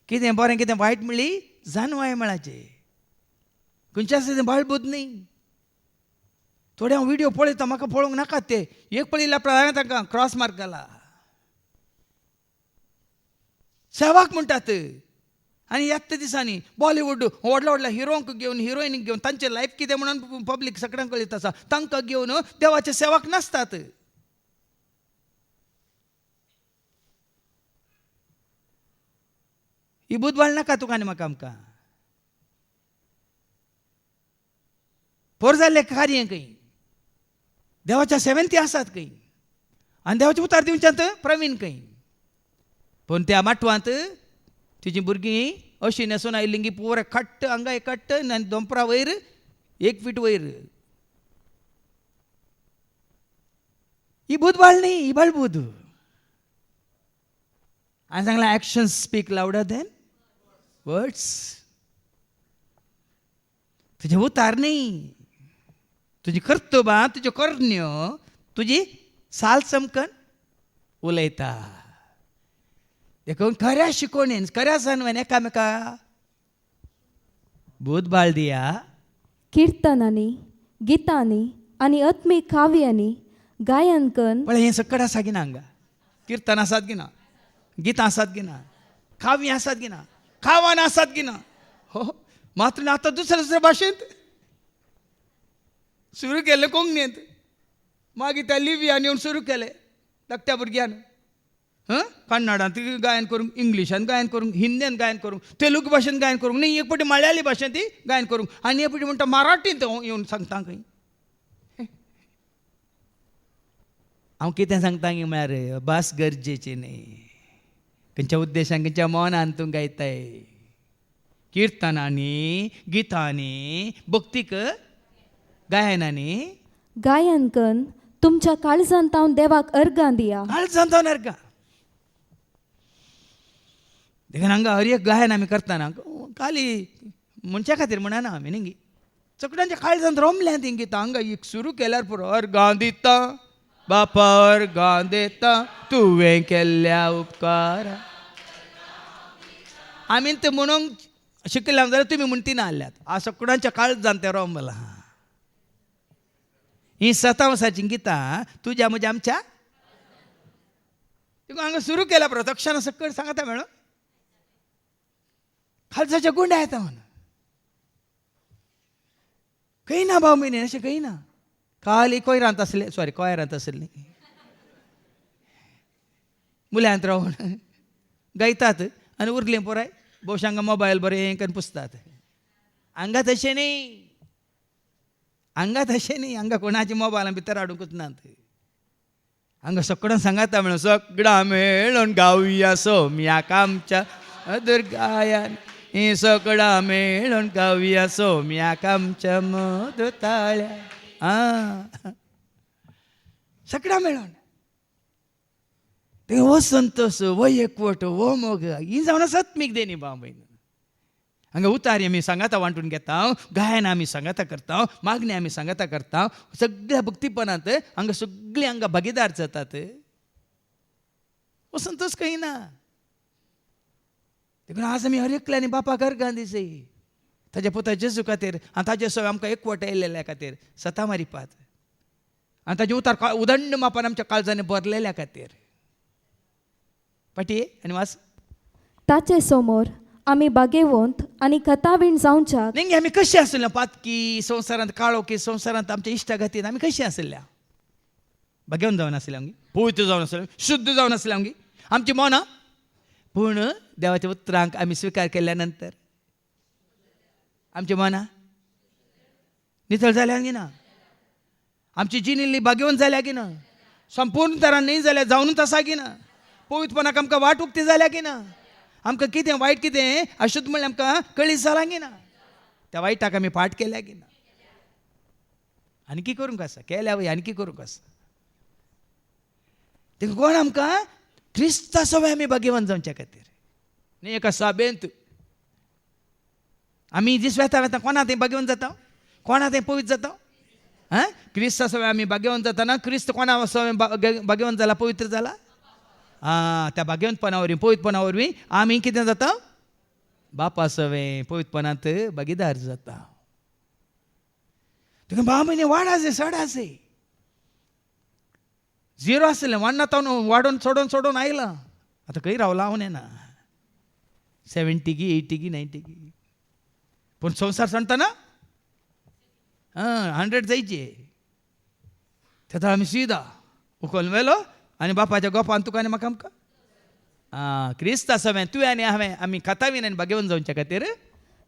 कितें बरें कितें वायट मेळ्ळी, जानवाय मेळाचे. खंयच्याच कितें बाळबुध न्ही. थोडे हांव व्हिडियो पळयता, म्हाका पळोवंक नाकात ते. एक पळयल्या प्रमाणे तांकां क्रॉस मार्क घाला. सेवाक म्हणटात. आनी ह्याच दिसांनी बॉलिवूड व्हडल्या व्हडल्या हिरोंक घेवन, हिरोईनीक घेवन तांचे लायफ कितें म्हणून पब्लीक सगळ्यांक कळीत आसा, तांकां घेवन देवाचे सेवाक नासतात. ही बुधबाळ नाका तुका आनी म्हाका आमकां. पोर जाल्ले कार्य खंय, देवाच्या सेवेन ती आसात खंय, आनी देवाचे उतार दिवच्यांत प्रवीण खंय. पूण त्या माटवांत तुजी भुरगीं अशीं न्हेसून आयिल्लीं की पुरे कट्ट, आंगाय कट्ट आनी दोंपरा वयर 1 फीट वयर. ही बुधबाळ न्ही, ही बाळबुध. हांवें सांगलां actions speak louder than words. तुजे उतार न्ही, तुजी कर्तबां, तुज्यो करण्यो, तुजी साल चमकन उलयता. देखून खऱ्या शिकोवणेन, खऱ्या जानवेन एकामेका बुधबाळ दिया. किर्तनांनी, गितांनी आनी आत्मीक काव्यांनी गायन करून पण हें सकट आसा की ना हांगा. किर्तन आसात की ना, गितां आसात की ना, काव्यां आसात की ना, खावान आसात की ना. हो, मात्र आतां दुसऱ्या भाशेंत सुरू केलें कोंकणींत. मागीर त्या लिव्यान येवन सुरू केलें धाकट्या भुरग्यान. कन्नडांत गायन करूंक, इंग्लिशान गायन करूंक, हिंदीन गायन करूंक, तेलुगू भाशेन गायन करूंक, न्ही एक फावटी मल्याळी भाशेन ती गायन करूंक, आनी एक फावटी म्हणटा मराठींत येवन सांगता खंय. हांव कितें सांगता की म्हळ्यार भास गरजेची न्ही. खंयच्या उद्देशान, खंयच्या मनान तूं गायताय. किर्तनांनी, गितांनी, भक्तीक गायनांनी गायन करून तुमच्या काळजांत हांव देवाक अर्गां दिया. काळजांत नरका. देखून हांगा हर एक गायन आमी करतना खाली मनशा खातीर म्हणना आमी न्ही, सगळ्यांच्या काळजांत रमल्या ती गितां. हांगा एक सुरू केल्यार पुरो अर्गां दिता बापा, अर्गां दिता तुवें केल्ल्या उपकारा. आमी तें म्हणूंक शिकल्या जाल्यार तुमी म्हणटी ना हाडल्यात. आ सगळ्यांच्या काळजांत तें रमलां. ही 7 वर्सांची गितां तुज्या म्हज्या आमच्या. हांगा सुरू केल्या पुरो तक्षण सकट सांगता मेळो खालसाच्या गुंड्या येता म्हणून. खंय ना भाव म्हयने अशें खंय ना. खाली कोयरांत आसले, सॉरी कोयरांत आसली, मुल्यांत रावन गायतात आनी उरलीं पुराय भोवशांगा मोबायल बरें करून पुसतात. हांगा तशें न्ही, हांगा तशें न्ही. हांगा कोणाच्या मोबायला भितर हाडूंकूच नात. हांगा सगळ्यां सांगाता मेळून सगळां मेळून गावया सोम्याक आमच्या दुर्गायन. ही सगळां मेळून गावया सोम्याक आमच्या मधुताळ्या. सगळां मेळून ते हो संतोष, वो एकवट, वो मोग, ही जावन आत्मीक देणी भाव भयण. हांगा उतारी आमी सांगाता वांटून घेता, गायन आमी सांगाता करता, मागणी आमी सांगाता करता, सगळ्या भक्तीपणांत हांगा सगळीं हांगा भागीदार जातात. संतोष काही ना. देखून आज आमी हर एकल्यानी बापाक अर्गां दिसय ताज्या पुता जेजू खातीर आनी ताजे सवय आमकां एकवट येयलेल्या खातीर सता मारिपात आनी ताजे उतार उदंड मापान आमच्या काळजांनी भरलेल्या खातीर. पाटी आनी वास. ताचे समोर आमी भाग्यवंत आनी कथावीण जावच्याक नेंगे आमी कशी आसल्या पातकी संवसारांत काळोखी संवसारांत आमच्या इश्टागतीन आमी कशी आसल्या. भाग्यवंत जावन आसल्या आमगे, पवित्र जावन आसल्या, शुद्ध जावन आसल्या आमगे आमची मनां. पूण देवाच्या उतरांक आमी स्विकार केल्या नंतर आमची मनां नितळ जाल्या गी ना. आमची जिणिल्ली भाग्यवंत जाल्या की ना. संपूर्ण तरान न्ही जाल्या जावनूच आसा की ना. पवित्रपणाक आमकां वाट उक्ती जाल्या की ना. आमकां कितें वायट कितें अशुद्ध म्हणल्यार आमकां कळीस जाला की ना. त्या वायटाक आमी फाट केल्या की ना. आनी करूंक आसा केल्या वय आनी करूंक आसा. देखून कोण आमकां क्रिस्ता सवय आमी भाग्यवान जावच्या खातीर न्ही एका साबेंत आमी दीस वेता वेता कोणा थंय भाग्यवान जाता, कोणा थंय पवित्र जाता. क्रिस्ता सवय आमी भाग्यवान जातना क्रिस्त कोणा सवय भाग्यवान जाला, पवित्र जाला. त्या भाग्यवंतपणा वरवीं पवित्रपणा वरवीं आमी कितें जाता, बापा सवय पवित्रपणांत भागीदार जाता. देखून बाबा म्हणे वाडा जे सडा जे झिरो आसलें वाडना तावन वाडोवन सोडोन आयलां. आतां खंय रावला हांव ना 70 की 80 की 90 की. पूण संवसार सांडटाना 100 जायचे. तेन्ना आमी सीदा उखलून व्हेलो आनी बापाच्या गोपान तुका आनी म्हाका आमकां क्रिस्ता सवय तुवें आनी हांवें आमी कथावीन आनी भाग्यवान जावच्या खातीर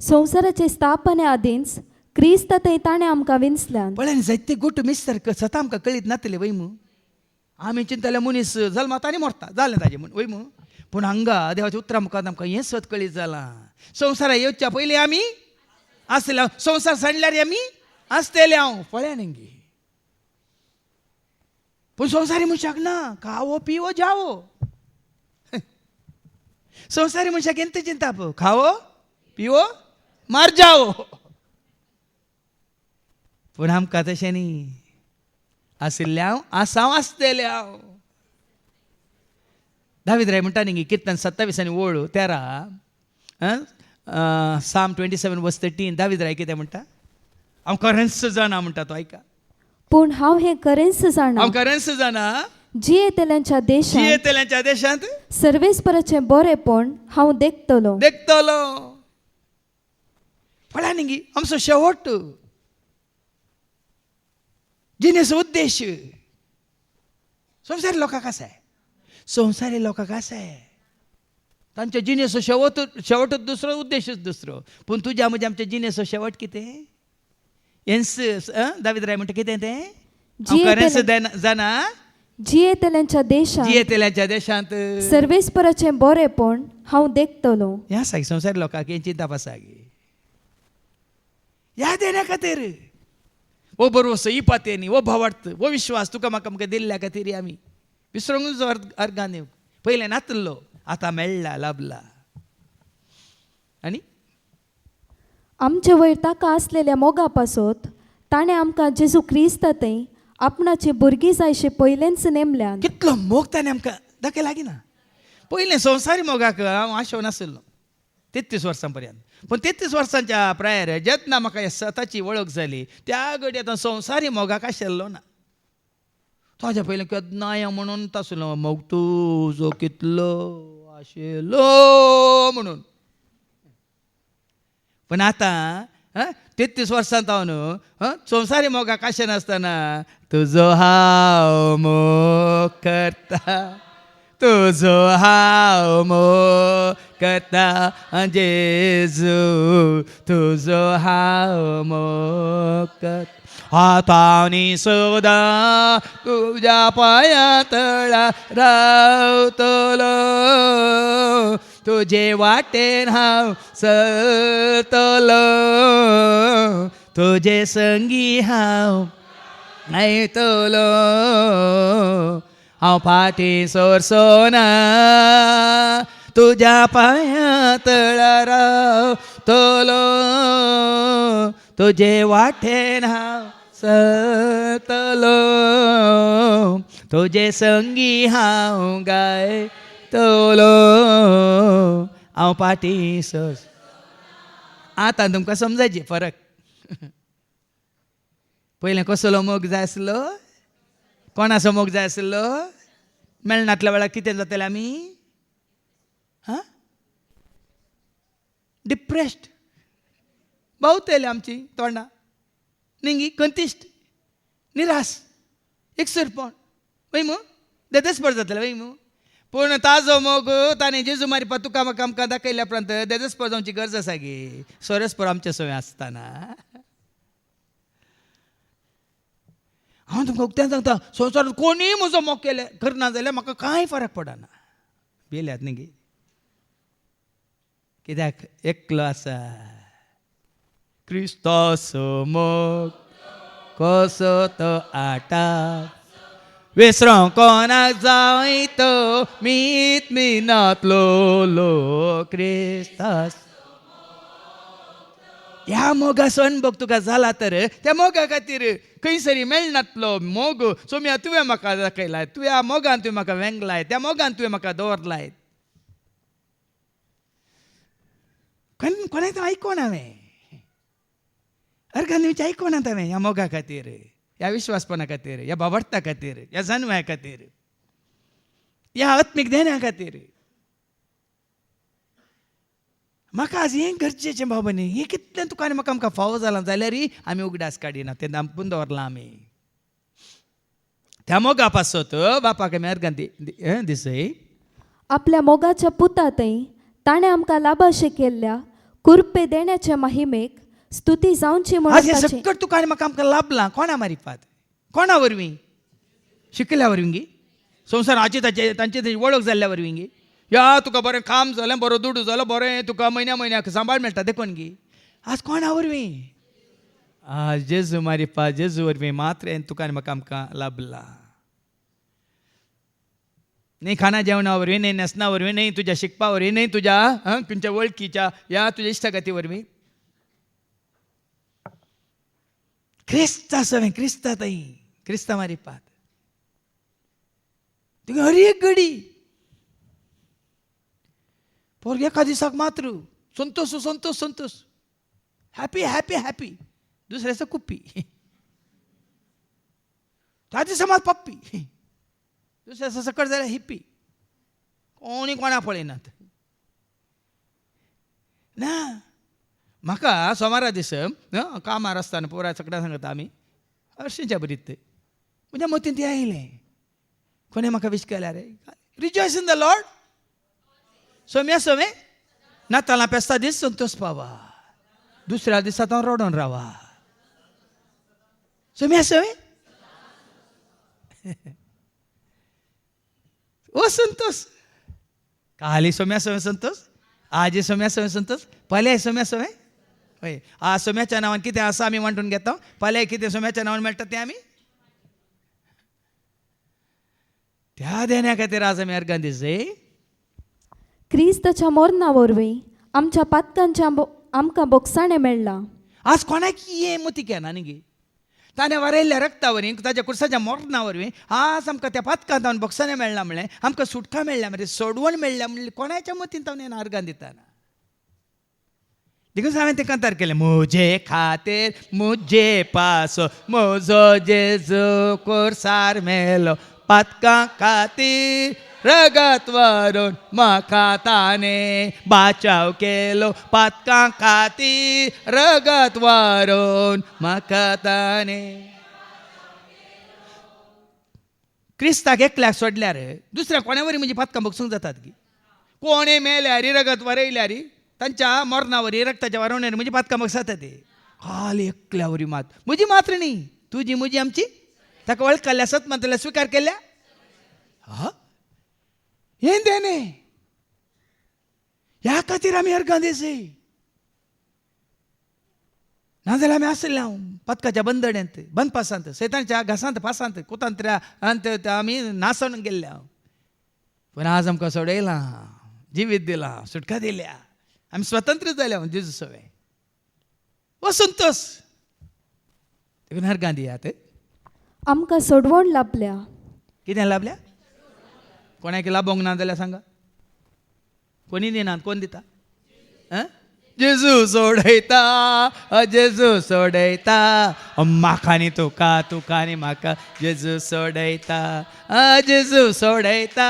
संवसाराचे स्थापने आदींच क्रिस्त थंय ताणें आमकां विंचल्यान. पळय जायते गोट मिस्तर सता आमकां कळीत नासले वयमू. आमी चिंतले मनीस जल्मात आनी मरता जालें ताजें म्हूण वयमू. पूण हांगा देवाच्या उतरां मुखार आमकां हें सत कळीत जालां. संवसारा येवच्या पयलीं आमी आसल्या, संवसार सांडल्यार आमी आसतेले हांव पळया न्ही. पूण संवसारी मनशाक ना खावो पिवो जावो. संवसारी मनशाक एंत चिंता पळय खावो पिवो मार जावो. पूण आमकां तशें न्ही. आशिल्ल्या हांव आसांव आसतेले हांव. दावीद राय म्हणटा न्ही किर्तन 27 आनी ओळ 13 Psalm 27:13 दावीद राय कितें म्हणटा, हांव खरेंच जाणा म्हणटा तो. ऐका. पूण हांव हें खरेंच जाणा हांव खरेंच जाणा जियेतल्यांच्या देशांत सर्वेस्पराचें बरेपण हांव देखतलो. पळया न्ही आमचो शेवट जिणेचो उद्देश संवसारी लोकांक आसाय. संवसारी लोकांक आसाय तांच्या जिणेचो शेवटूच दुसरो उद्देशूच दुसरो. पूण तुज्या म्हज्या आमच्या जिणेचो शेवट कितें. येन्स दावीद राय म्हणटा कितें तें हांव खरेंच जाणा जियेतल्यांच्या देशांत सर्वेस्पराचें बरेपण हांव देखतलो. हें आसा संवसारी लोकांक हें चिंता आसा गे. ह्या देण्या खातीर वो बरोवसो ही पातेनी वो भावार्थ वो विश्वास तुका म्हाका आमकां दिल्ल्या खातीर आमी विसरूंक अर्गां दिवंक पयलें नासलो आतां मेळ्ळा लाभला. आनी आमचे वयर ताका आसलेल्या मोगा पासत ताणें आमकां जेजू क्रिस्त थंय आपणाची भुरगीं जायशी पयलेंच नेमल्यान. कितलो मोग ताणें आमकां दाखय लागीना. पयलें संवसारी मोगाक हांव आशो नासलो 33 वर्सां पर्यंत. पूण 33 वर्सांच्या प्रायर जेन्ना म्हाका ह्या सताची वळख जाली त्या घडये संवसारी मोगाक आशिल्लो ना. ताज्या पयलीं केन्नाय म्हणून तासलो मोग तुजो कितलो आशिल्लो म्हणून. पूण आतां 33 वर्सांत हांव न्हू संवसारी मोगाक आशे नासतना तुजो हांव मोग करता, तुजो हांव मोग करता जेजू, तुजो हांव मोग करता. आतांनी सदां तुज्या पांया तळा रावतलो, तुजे वाटेन हांव चलतलो, तुजे संगी हांव आयतलो. हांव फाटीं सोरसोना तुज्या पांया तळा रावतलो. तलो तुझे वाटेन हांव सतलो तुझे संगी हांव गायतलो हांव पाटी सस. आतां तुमकां समजायची फरक. पयलें कसलो मोग जाय आसलो, कोणाचो मोग जाय आसलो, मेळनातल्या वेळार कितें जातलें आमी डिप्रेस्ड भोंवतली आमची तोंडां निंगी कंतिश्ट निराश एकसरपण वयमू देदेसपड जातलें वयमू. पूण ताजो मोग ताणें जेजू मारपा तुका म्हाका आमकां दाखयल्या उपरांत देदेसपड जावची गरज आसा गे. सोरसपड आमचे सवय आसतना हांव तुमकां उक्त्यान सांगता, संवसारांत कोणीय म्हजो मोग केले करना जाल्यार म्हाका कांय फरक पडना. भियेल्यात न्ही गे, कित्याक एकलो आसा क्रिस्ताचो मोग कसो तो आटा विसरो कोणाक जाय तो मीत मिनातलो लो क्रिस्तास. ह्या मोगाचो अनुभव तुका जाला तर त्या मोगा खातीर खंयसरी मेळनातलो मोग सोम्या तुवें म्हाका दाखयलाय, तुव्या मोगान तुवें म्हाका वेंगलाय, त्या मोगान तुवें म्हाका दवरलाय. कोणाय तो आयकोना हांवें अर्घांनी आयकोना हांवें ह्या मोगा खातीर, ह्या विश्वासपणा खातीर, ह्या बाबडता खातीर, ह्या जानव्या खातीर, ह्या आत्मीक देण्या खातीर. म्हाका आज हें गरजेचें बाबा न्ही. हें कितलें तुका आनी म्हाका आमकां फावो जालां जाल्यारय आमी उगडास काडिना, तें दांपून दवरलां आमी. त्या मोगा पासत बापाक आमी अर्घां दिसय. आपल्या मोगाच्या पुतांतय ताणें आमकां लाभाशे केल्ल्या कुरपे देण्याच्या महिमेक स्तुती जावची आज हें म्हणून सकट तुका आनी म्हाका आमकां लाभलां. कोणा मारिपात, कोणा वरवीं, शिकल्या वरवीं गी, संवसाराची तांची वळख जाल्ल्या वरवीं गी. या तुका बरें काम जालें, बरो दुडू जालो, बरें तुका म्हयन्याक सांबाळ मेळटा देखून गी. आज कोणा वरवीं, आज जेजू मारिपा जेजू वरवीं मात्र तुका आनी म्हाका आमकां लाभलां. न्ही खाना जेवणा वरवीं, न्ही न्हेसना वरवीं, न्ही तुज्या शिकपा वरवीं, न्ही तुज्या खंयच्या वळखीच्या या तुज्या इश्टागती वरवीं. क्रिस्ता सवें क्रिस्तातय क्रिस्ता मारिपात तुका हर एक घडी पोर एका दिसाक मात्र Santosh Santosh Santosh, happy happy happy, दुसऱ्या दिसा कुप्पी, त्या दिसा मात पप्पी, दुसऱ्या दिसा सकट जाल्यार हिप्पी. कोणी कोणा पळयनात ना. म्हाका सोमारा दीस कामार आसतना पुराय सगळ्यांक सांगता आमी हरशींच्या बरीत म्हज्या मतीन तें आयलें. कोणें म्हाका विश केल्या रे, रिजॉयस इन द लॉर्ड. सोम्या सोमे नातालां पेस्ता दीस संतोष पावा, दुसऱ्या दिसा तो रडोन रावा. सोम्या सोमे ओ संतोष. काली सोम्या सोमे संतोष, आज सोम्या सोमे संतोष, फाल्यां सोम्या सोमे. हय, आज सोम्याच्या नांवान कितें आसा आमी वांटून घेता, फाल्यां कितें सोम्याच्या नांवान मेळटा तें आमी त्या देण्या खातीर आज आमी अर्घां दिसय. क्रिस्ताच्या मरणा वरवीं आमच्या पातकांच्या आमकां बोगसाणें मेळ्ळां. आज कोणाक हें मती केना न्ही गे. ताणें वारयल्ल्या रक्ता वरवीं ताच्या कुर्साच्या मरणा वरवीं आज आमकां त्या पातकांत बोगसाणें मेळना म्हणलें, आमकां सुटका मेळ्ळ्या म्हणजे सोडवण मेळ्ळ्या म्हणलें कोणाच्या मतीन ताणें अर्घां दिताना. देखून हांवें तें कंतार केलें, मुजे खातीर मुजे पासो म्हजो जेजू कोर्सार मेलो, पातकां खातीर रगत व्हरून म्हाका ताणें बाचाव केलो, पातकां खातीर रगत व्हरून म्हाका ताणें. क्रिस्ताक एकल्याक सोडल्यार दुसऱ्या कोण्या वरी म्हणजे पातकां भोगसूंक जातात गी. कोणें मेल्यार रगत वरयल्यार तांच्या मरणा वरी रक्ताच्या वरवण्यार म्हणजे पातकां भोगसाता ते. खाली एकल्या वरी मात म्हजी मात्र न्ही, तुजी म्हजी आमची, ताका वळखल्या सत म्हणटल्या स्विकार केल्या. हें देणे ह्या खातीर आमी अर्घां दिसय. नाजाल्यार आमी आसल्या पदकाच्या बंदड्यांत बंदपासांत सैतानाच्या घासांत पासांत कुतांत्र्यांत आमी नासोन गेल्ल्या. पूण आज आमकां सोडयलां, जिवीत दिलां, सुटका दिल्या. आमी स्वतंत्र जाल्या जेजू सवय वो संतोष देखून हरगां दियात. आमकां सोडवण लाभल्या. कितें लाभल्या? कोणाक लाभोंक ना जाल्यार सांगा. कोणी दिनात? कोण दिता? जेजू सोडयता, जेजू सोडयता, म्हाका आनी तुका, तुका आनी म्हाका जेजू सोडयता, जेजू सोडयता,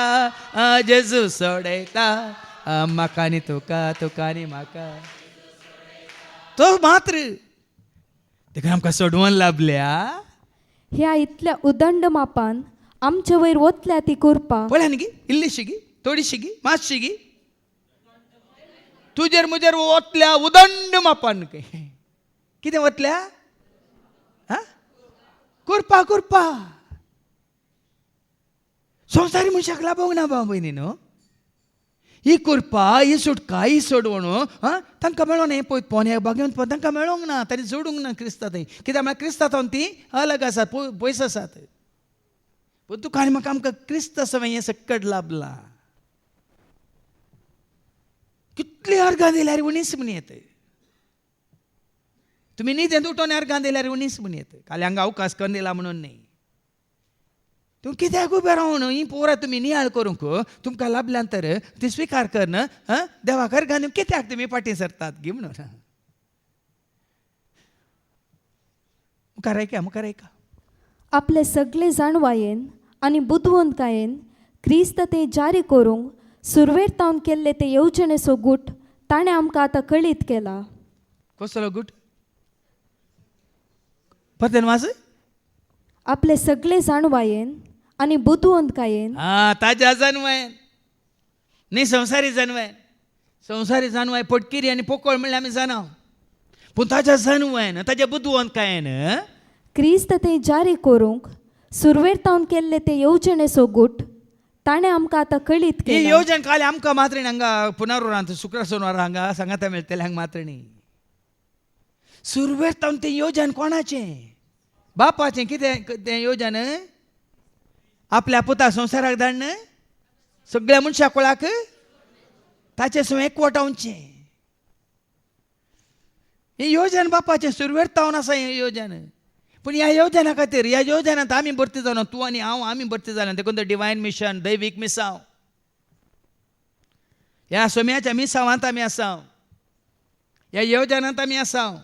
जेजू सोडयता, म्हाका आनी तुका, तुका आनी म्हाका. तो मात्र देखून आमकां सोडवून लाभल्या. ह्या इतल्या उदंड मापान आमचे वयर वतल्या ती करपा. पळय न्ही गी, इल्लीशी गी, थोडीशी गी, मातशी गी, तुजेर मुजेर वतल्या उदंड मापान. कितें वतल्या? करपा करपा. संवसारी मनशाक लाभोंक ना भाव भयणी न्हू. ही करपा, ही सुटका, ही सोडवण तांकां मेळों ना. हें पळय पोन्याक बागेंत तांकां मेळोंक ना. तांणी जोडूंक ना क्रिस्तांत. कित्याक म्हळ्यार क्रिस्तांत ती अलग आसात, पयस आसात. पूण तुका आनी म्हाका आमकां क्रिस्त सवय हें सकट लाभलां. कितली अर्गां दिल्यार 19 म्हण येत. तुमी न्हिदेंत उठोन अर्गां दिल्यार 19 म्हण येत. खाली हांगा अवकाश करून दिला म्हणून न्ही. तूं कित्याक उबें रावन ही पोरां तुमी नियाळ करूंक तुमकां लाभल्यान तर ती स्विकार कर न. देवाक अर्गां दिवंक कित्याक तुमी फाटीं सरतात गी म्हणून. मुखार ऐका, मुखार ऐका. आपले सगळे जाणवायेन आनी बुदवंतकायेन क्रिस्त ते जारी करूंक सुरवेर तावन केल्ले ते येवजणेचो गूट ताणें आमकां आतां कळीत केला. कसलो गूट? परतेन वाच. आपले सगळे जाणवायेन आनी बुदवंतकायेन. ताज्या जाणवायेन न्ही संवसारी जाणवायेन. संवसारी जाणवाय पटकिरी आनी पोकळ म्हणल्यार आमी जाणाव. पूण ताज्या जाणवायेन, ताज्या बुदवंतकायेन क्रिस्त ते जारी करूंक सुरवेर तावन केल्ले ते येवजणेचो गूट ताणें आमकां आतां कळीत ही केला. येवजण काली आमकां मात्र हांगा पुनरुरांत शुक्र सोनवार हांगा सांगाता मेळटलें हांगा मात्र न्ही. सुरवेर तावन तें येवजण कोणाचें? बापाचें. कितें तें येवजण? आपल्या पुता संवसाराक धाडन सगळ्या मनशा कुळाक ताचे सो एकवटावचें. ही येवजण बापाचें सुरवेर तावन आसा हें येवजण. पूण ह्या येवजणा खातीर, ह्या येवजणांत आमी भरती जावन, तूं आनी हांव आमी भरती जाल्यां. देखून तो डिवायन मिशन, दैवीक मिसांव. ह्या सोम्याच्या मिसावांत आमी आसाव. ह्या येवजणांत आमी आसाव.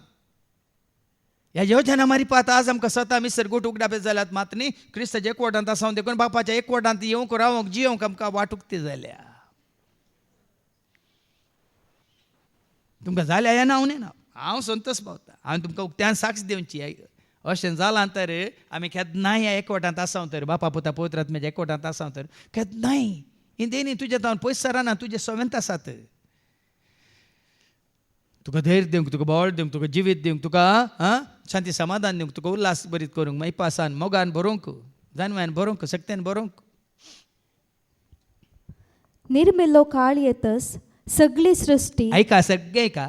ह्या येवजना मारिपात आज आमकां स्वता मिसर गोट उगडापे जाल्यात. मात न्ही क्रिस्ताच्या एकवटांत आसाव. देखून बापाच्या एकवटांत येवंक रावंक जियोंक आमकां वाट उक्ती जाल्या. तुमकां जाल्या ह्या नांव न्ही. हांव संतोश पावता. हांवें तुमकां उक्त्यान साक्ष दिवची. अशें जालां तर आमी केन्नाय ह्या एकवटांत आसाव तर, बापा पुता पवित्र आत्म्याच्या एकवटांत आसाव तर केन्नाय ही देणी तुज्या तावन पयस सराना. तुजे सवेंत आसात. तुका धैर्य दिवंक, तुका बळ दिवंक, तुका जिवीत दिवंक, तुका शांती समाधान दिवंक, तुका उल्हास बरीत करूंक, मैपासान मोगान भरोवंक, जाणव्यान भरोवंक, सक्तेन भरोवंक. निर्मिल्लो काळ येतस सगळी सृश्टी. ऐका सगळे ऐका.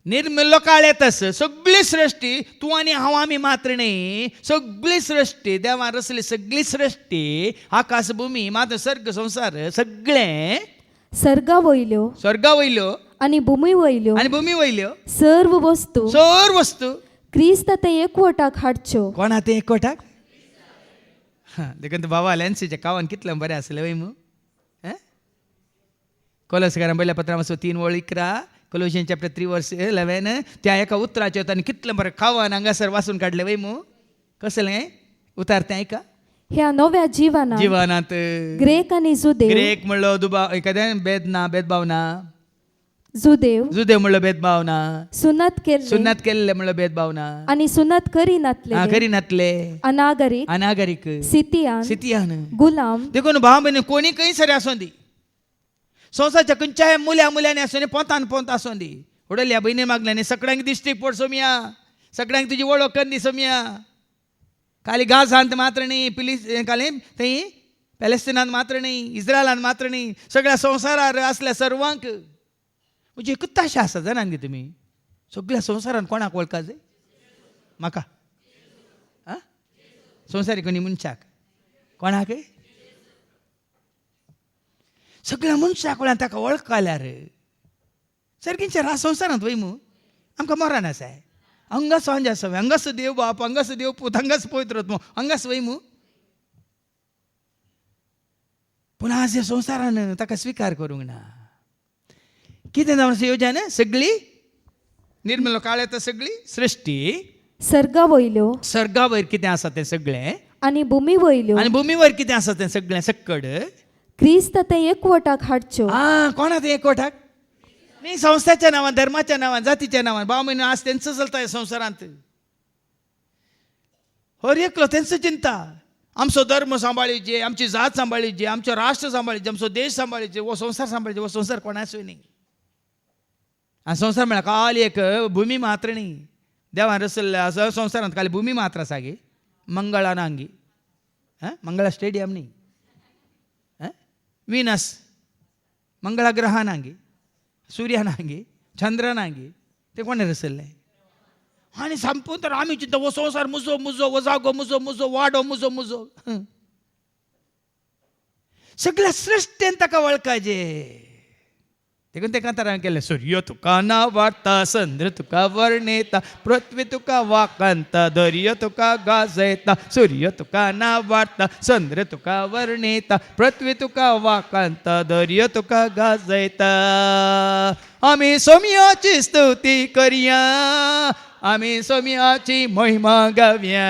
निर्मिल्लो काळ येतस सगळी सृश्टी, तूं आनी हांव आमी मात्र न्ही, सगळी सृश्टी देवान रचली सगळी सृश्टी, आकाश भुमी मात्र सर्ग संसार सगळें, सर्गा वयल्यो स्वर्गा वयल्यो आनी भुमी वयल्यो आनी भुमी वयल्यो सर्व वस्तू वस्तू क्रिस्त ते एकवटाक हाडच्यो. कोणा ते एकवटाक? देखून बाबा लॅन्सीच्या कावान कितलें बरें आसलें वय मू. कोलोसकारां पयल्या पत्रां 3:11, कोलोशियन चॅप्टर 3:11 त्या एका उतराच्या तांणी कितलें बरें कावान हांगासर वाचून काडलें वय मू. कसलें उतार तें ऐका. ह्या नव्या जिवानांत ग्रेक आनी जुदेव. ग्रेक म्हणलो दुबाव एखादें भेदभाव ना. जुदेव म्हणलो भेदभाव ना. सुन्नत केल्ले म्हणलो भेदभाव ना. आनी सुन्नत करिनातले करिनातले. अनागरीक सितियान गुलाम. देखून भाव बहिणी कोणी खंय सरी आसूं दी, संवसाराच्या खंयच्याय मुल्यांनी आसूं दी, पोंत आसूं दी, उडयल्या बहिणी मागल्यांनी सगळ्यांक दिश्टी पड सोमया, सगळ्यांक तुजी वळख करून सोमया. खाली गाझांत मात्र न्ही, खाली थंय पॅलेस्टिनांत मात्र न्ही, इस्रायलांत मात्र न्ही, सगळ्या संवसारार असल्या सर्वांक. म्हणजे एकूच आशा आसा जाणान गे तुमी. सगळ्या संवसारान कोणाक वळखा जाय? म्हाका. संवसारी कोणी मनशाक कोणाक? सगळ्या मनशाक वळान ताका वळखल्यार सारखींच्या रा संवसारांत वयमू आमकां मरण आसा हंगास अंज आसा हंगास देव बाप हंगास देव पूत हंगास पवित्र आत्मो हंगास वयमू पूण आज ह्या संवसारान ताका स्विकार करूंक ना कितें जावन येवजन सगळी निर्मल काळ येता सगळी सृश्टी सर्गा वयल्यो सर्गा वयर कितें आसा तें सगळें आनी भुमी वयल्यो आनी भुमी वयर कितें आसा तें सगळें सक्कड क्रिस्त ते एकवटाक हाडच्यो कोणा तें एकवटाक न्ही संस्थाच्या नांवान धर्माच्या नांवान जातीच्या नांवान भाव म्हयनो आज तेंचो चलता ह्या संवसारांत हर एकलो तेंचो चिंता आमचो धर्म सांबाळीचे आमची जात सांबाळीची आमचो राष्ट्र सांबाळीचे आमचो देश सांबाळीचे वो संवसार सांबाळीचे वो संवसार कोणाचोय न्ही आनी संवसार म्हळ्यार खाली एक भुमी मात्र न्ही देवान रचल्ल्या आसा संवसारांत खाली भुमी मात्र आसा गे मंगळा नांगी मंगळा स्टेडियम न्ही विनस मंगळा ग्रहा नांगी सूर्या नांगी चंद्र नांगी ते कोणें रचल्लें आनी संपून तर आमी चिंता वो संवसार मुजो मुजो वो जागो मुजो मुजो वाडो मुजो मुजो सगळ्या सृश्टेन ताका वळखायचे देखून ते कांतारान केलें सूर्य तुका नावाडटा चंद्र तुका वर्णयता पृथ्वी तुका वाकांता दर्यो तुका गाजयता सूर्य तुका नावाडटा चंद्र तुका वर्णयता पृथ्वी तुका वाकांता दर्यो तुका गाजयता आमी सोम्याची स्तुती करया आमी सोम्याची महिमा गावया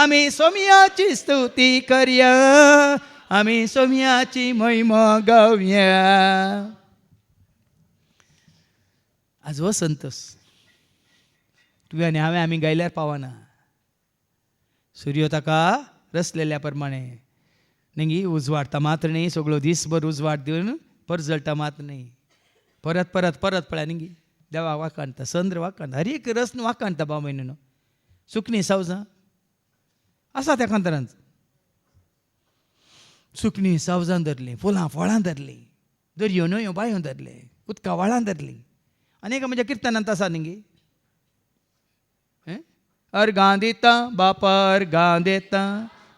आमी सोम्याची स्तुती करया आमी सोम्याची महिमा गावया आज हो संतोष तुवें आनी हांवें आमी गायल्यार पावना सूर्य ताका रचलेल्या प्रमाणे न्ही उजवाडटा मात्र न्ही सगळो दिसभर उजवाड दिवन परत जळटा मात्र न्ही परत परत परत पळय न्ही देवा वाकाणटा चंद्र वाकाणटा हर एक रस्न वाकाणटा भाव म्हयनो सुकणीं सावजां आसा त्या कांतारांत सुकणीं सावजां धरलीं फुलां फळां धरलीं दर्यो न्हंयो बांयो धरले उदका व्हाळां धरलीं अनेक म्हणजे कीर्तनांत आसा न्ही अर्गां दिता बापा अर्गां दिता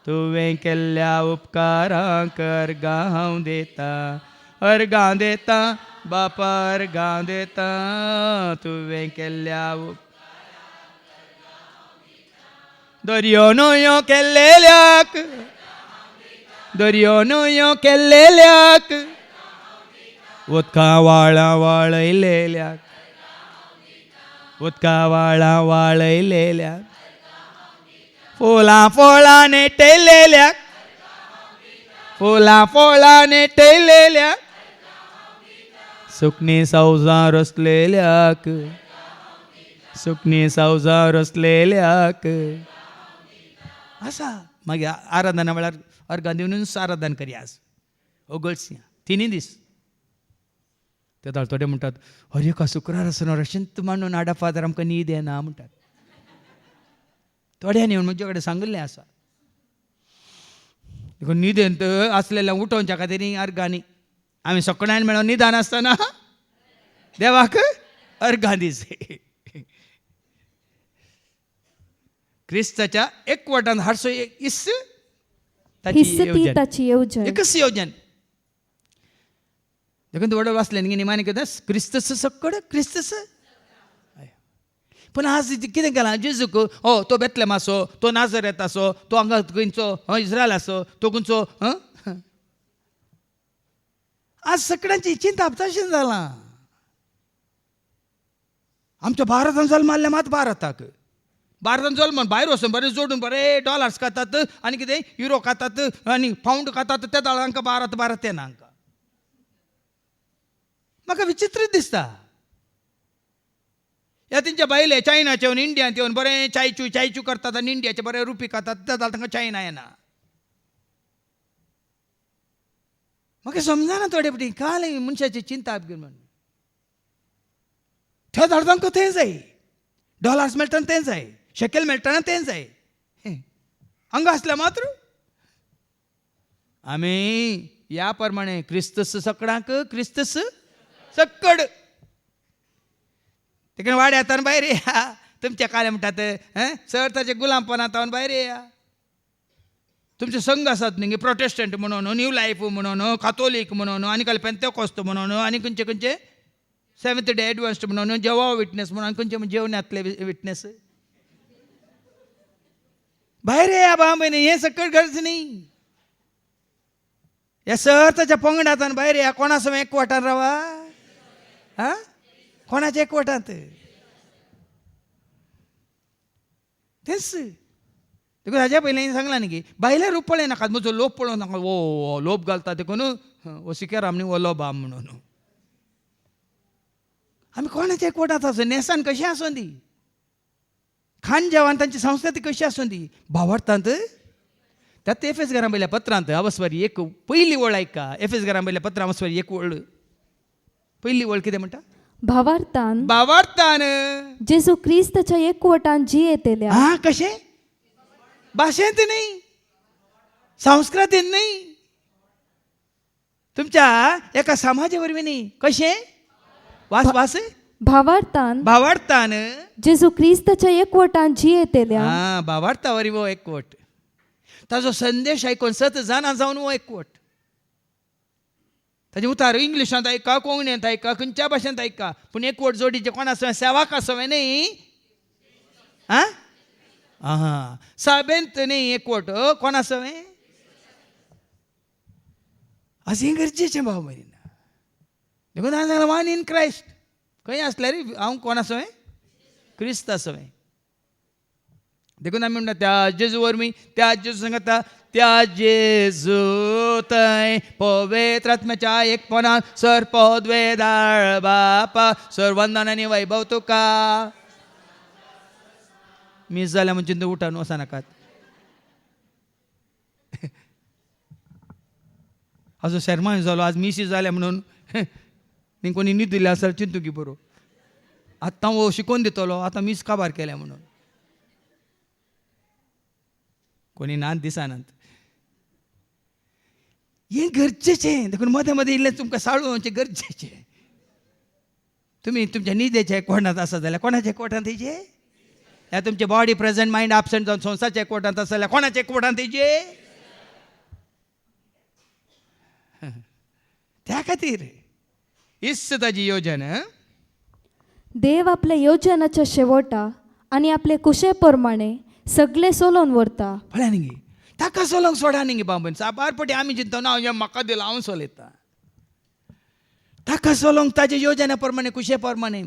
तुवें केल्ल्या उपकारांक अर्गां हांव दिता अर्गां दिता बापा अर्गां दिता तुवें केल्ल्या दर्यो न्हंयो केल्लेल्याक दर्यो न्हंयो केल्लेल्याक उदका व्हाळां वाळयलेल्याक उदका व्हाळां वाळयलेल्याक फुलां फळां नेटयलेल्याक फुलां फळां नेटयलेल्याक सुकणीं सावजां रचलेल्याक सुकणीं सावजां रचलेल्याक आसा मागीर आराधना म्हळ्यार अर्गां दिवनूच आराधना करया आज ओगळसी तिनी दीस ते थोडे म्हणटात अरे एका शुक्रार आसना रशिंत मांडून आडा फादर आमकां न्हीद येना म्हणटात थोड्यांनी येवन म्हजे कडेन सांगिल्लें आसा देखून न्हिदेंत आसलेल्या उठोवच्या खातीर अर्गांनी आमी सकाळीं मेळोन निदान आसतना देवाक अर्गां दीस क्रिस्ताच्या एकवटान हाडसो इस ताची येवजण एकच येवजण देखून थोडं वाचलें न्ही निमाणी कितें क्रिस्तस सक्कड क्रिस्तस पूण आज कितें केलां जेजूक तो बेतलेम आसो तो नाजरेत आसो तो हांगा खंयचो इस्रायल आसो तो खंयचो आज सगळ्यांची चिंता तशें जालां आमच्या भारतान जल्म मारले मात भारताक भारतान जल्म भायर वचून बरें जोडून बरे डॉलर्स खातात आनी कितें युरो खातात आनी पावंड खातात ते दाळ हांकां भारत भारत येना हांकां म्हाका विचित्र दिसता ह्या तेंच्या बायले चायनाचे येवन इंडियांत येवन बरें चायचू करतात आनी इंडियाचे बरें रुपी खातात ते दाळ तांकां चायना येना म्हाका समजना थोडे फावटी काल मनशाची चिंता म्हण थंय धाड तांकां तें जाय डॉलर्स मेळटना तें जाय शेकेल मेळटना तें जाय हांगा आसल्या मात्र आमी ह्या प्रमाणे क्रिस्तस सकडांक क्रिस्तस सक्कड तेका वाड्या येताना भायर येया तुमच्या काले म्हणटात सर्ताचे गुलामपणांत हांव भायर येया तुमचे संघ आसात न्ही प्रोटेस्टंट म्हणून न्यू लायफ म्हणून कातोलीक म्हणून आनी काल पेंतेकोस्त म्हणून आनी खंयचे खंयचे सेवेंथ डे ॲडव्हान्स्ड म्हणून जेवा विटनेस म्हणून खंयचे जेवणातले विटनेस भायर या बांबेने हे सकट गरज नाही. या सर्ताच्या पंगडात आणि बाहेर या कोणासमोर एकवटान रावा. हा कोणाच्या एकवटात तेच देखून हाज्या पयलीं सांगलां न्ही की बायले रूप पळय नाकात म्हजो लोप पळोवं नाका. ओ लोप घालता देखून वसिकेर आमनी ओलो बाम म्हणून आमी कोणाच्या एकवटात आसूं नेसान कशी आसूं दी खान जेवण तांची संस्कृती कशी आसूं दी भावार्थांत त्यात एफएस घरांबयल्या पत्रांत अवस्वारी एक पयली वळ ऐका. एफएस घरांबयल्या पत्रां अवस्वारी एक वळ पयली वळ कितें म्हणटा भावार्थान जेजू क्रिस्ताच्या एकवटान जियेतेल्या. हा कशें भाशेंत नाही संस्कृतीन नाही तुमच्या एका समाजा वरवीं न्ही. कशें वास वास भावार्थान जेजू क्रिस्ताच्या एकवटान जियेतेल्या. हा भावार्था वरी वो एकवट ताजो संदेश आयकून सत जाणां जावन वो एकवट. ताजे उतार इंग्लिशांत ऐका कोंकणींत ऐका खंयच्या भाशेंत ऐका पूण एकवट जोडीचे कोण आसों सेवाक आसों न्ही. आ हा साबेंत न्ही एकवट कोण आसों अशें गरजेचें भाव भयणी. देखून हांवें सांगलां वन इन क्रायस्ट खंय आसल्यार हांव कोण आसों क्रिस्त आसों. देखून आमी म्हणटा त्या जेजू वरवीं त्या जेजू सांगता त्या जेजू थंय पवित्र आत्म्याच्या एकपणान सर पदवेदार बापा सर वंदन आनी वैभव तुका. मीस जाल्या म्हणजे तूं उठान वचा नाकात. हाजो शर्मा जालो आज मिसी जाल्या म्हणून नी कोणी न्ही दिल्या आसल्यार चिंतू की बरो आतां वो शिकोवन दितलो आतां मीस काबार केल्या म्हणून कोणी नात दिसानात. हें गरजेचें देखून मदें मदें इल्लें तुमकां साळोवचें गरजेचें. तुमी तुमच्या न्हिदेच्या एकवटांत आसा जाल्यार कोणाच्या एकवटांत येजे या तुमचे बॉडी प्रेझंट मायंड एबसेंट जावन संवसाराच्या एकवटांत आसा जाल्यार कोणाच्या एकवटांत येजे. त्या खातीर इस्त ताजी योजना देव आपल्या योजनाच्या शेवटा आनी आपले कुशे प्रमाणे सगळे सोलोवन व्हरता. फळ्या न्ही ताका सोलोंक सोडा न्ही बाबून साबारपटी आमी चिंता ना हें म्हाका दिलां हांव सोलयता. ताका सोलोंक ताजे योजना प्रमाणे कुशे प्रमाणे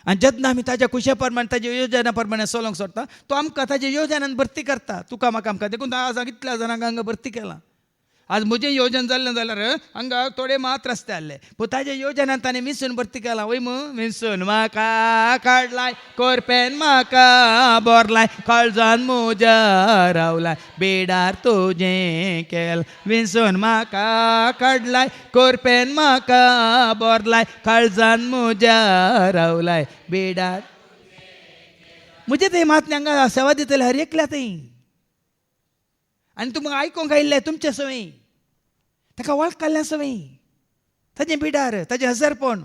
आनी जेन्ना आमी ताज्या कुशे प्रमाणे ताज्या योजना प्रमाणे सोलोंक सोडटा तो आमकां ताज्या योजनान भरती करता. तुका म्हाका आमकां देखून आज कितल्या जाणांक हांगा भरती केलां. आज म्हजें योजन जाल्लें जाल्यार हांगा थोडे मात रस्ते आहले पूण ताज्या योजनान ताणें मिसून भरती केलां. वय मिसून म्हाका काडलाय कोरपेन म्हाका बोरलाय काळजान म्हज्या रावलाय बेडार तुजें केल. विंसून म्हाका काडलाय कोरपेन म्हाका बोरलाय काळजान म्हज्या रावलाय बेडार. म्हजे ते मात हांगा सेवा दितले हर एकल्या थंय आनी तुमकां आयकूंक आयिल्लें तुमचे सवय ताका वळखल्या सवय ताजें बिडार ताजें हजरपण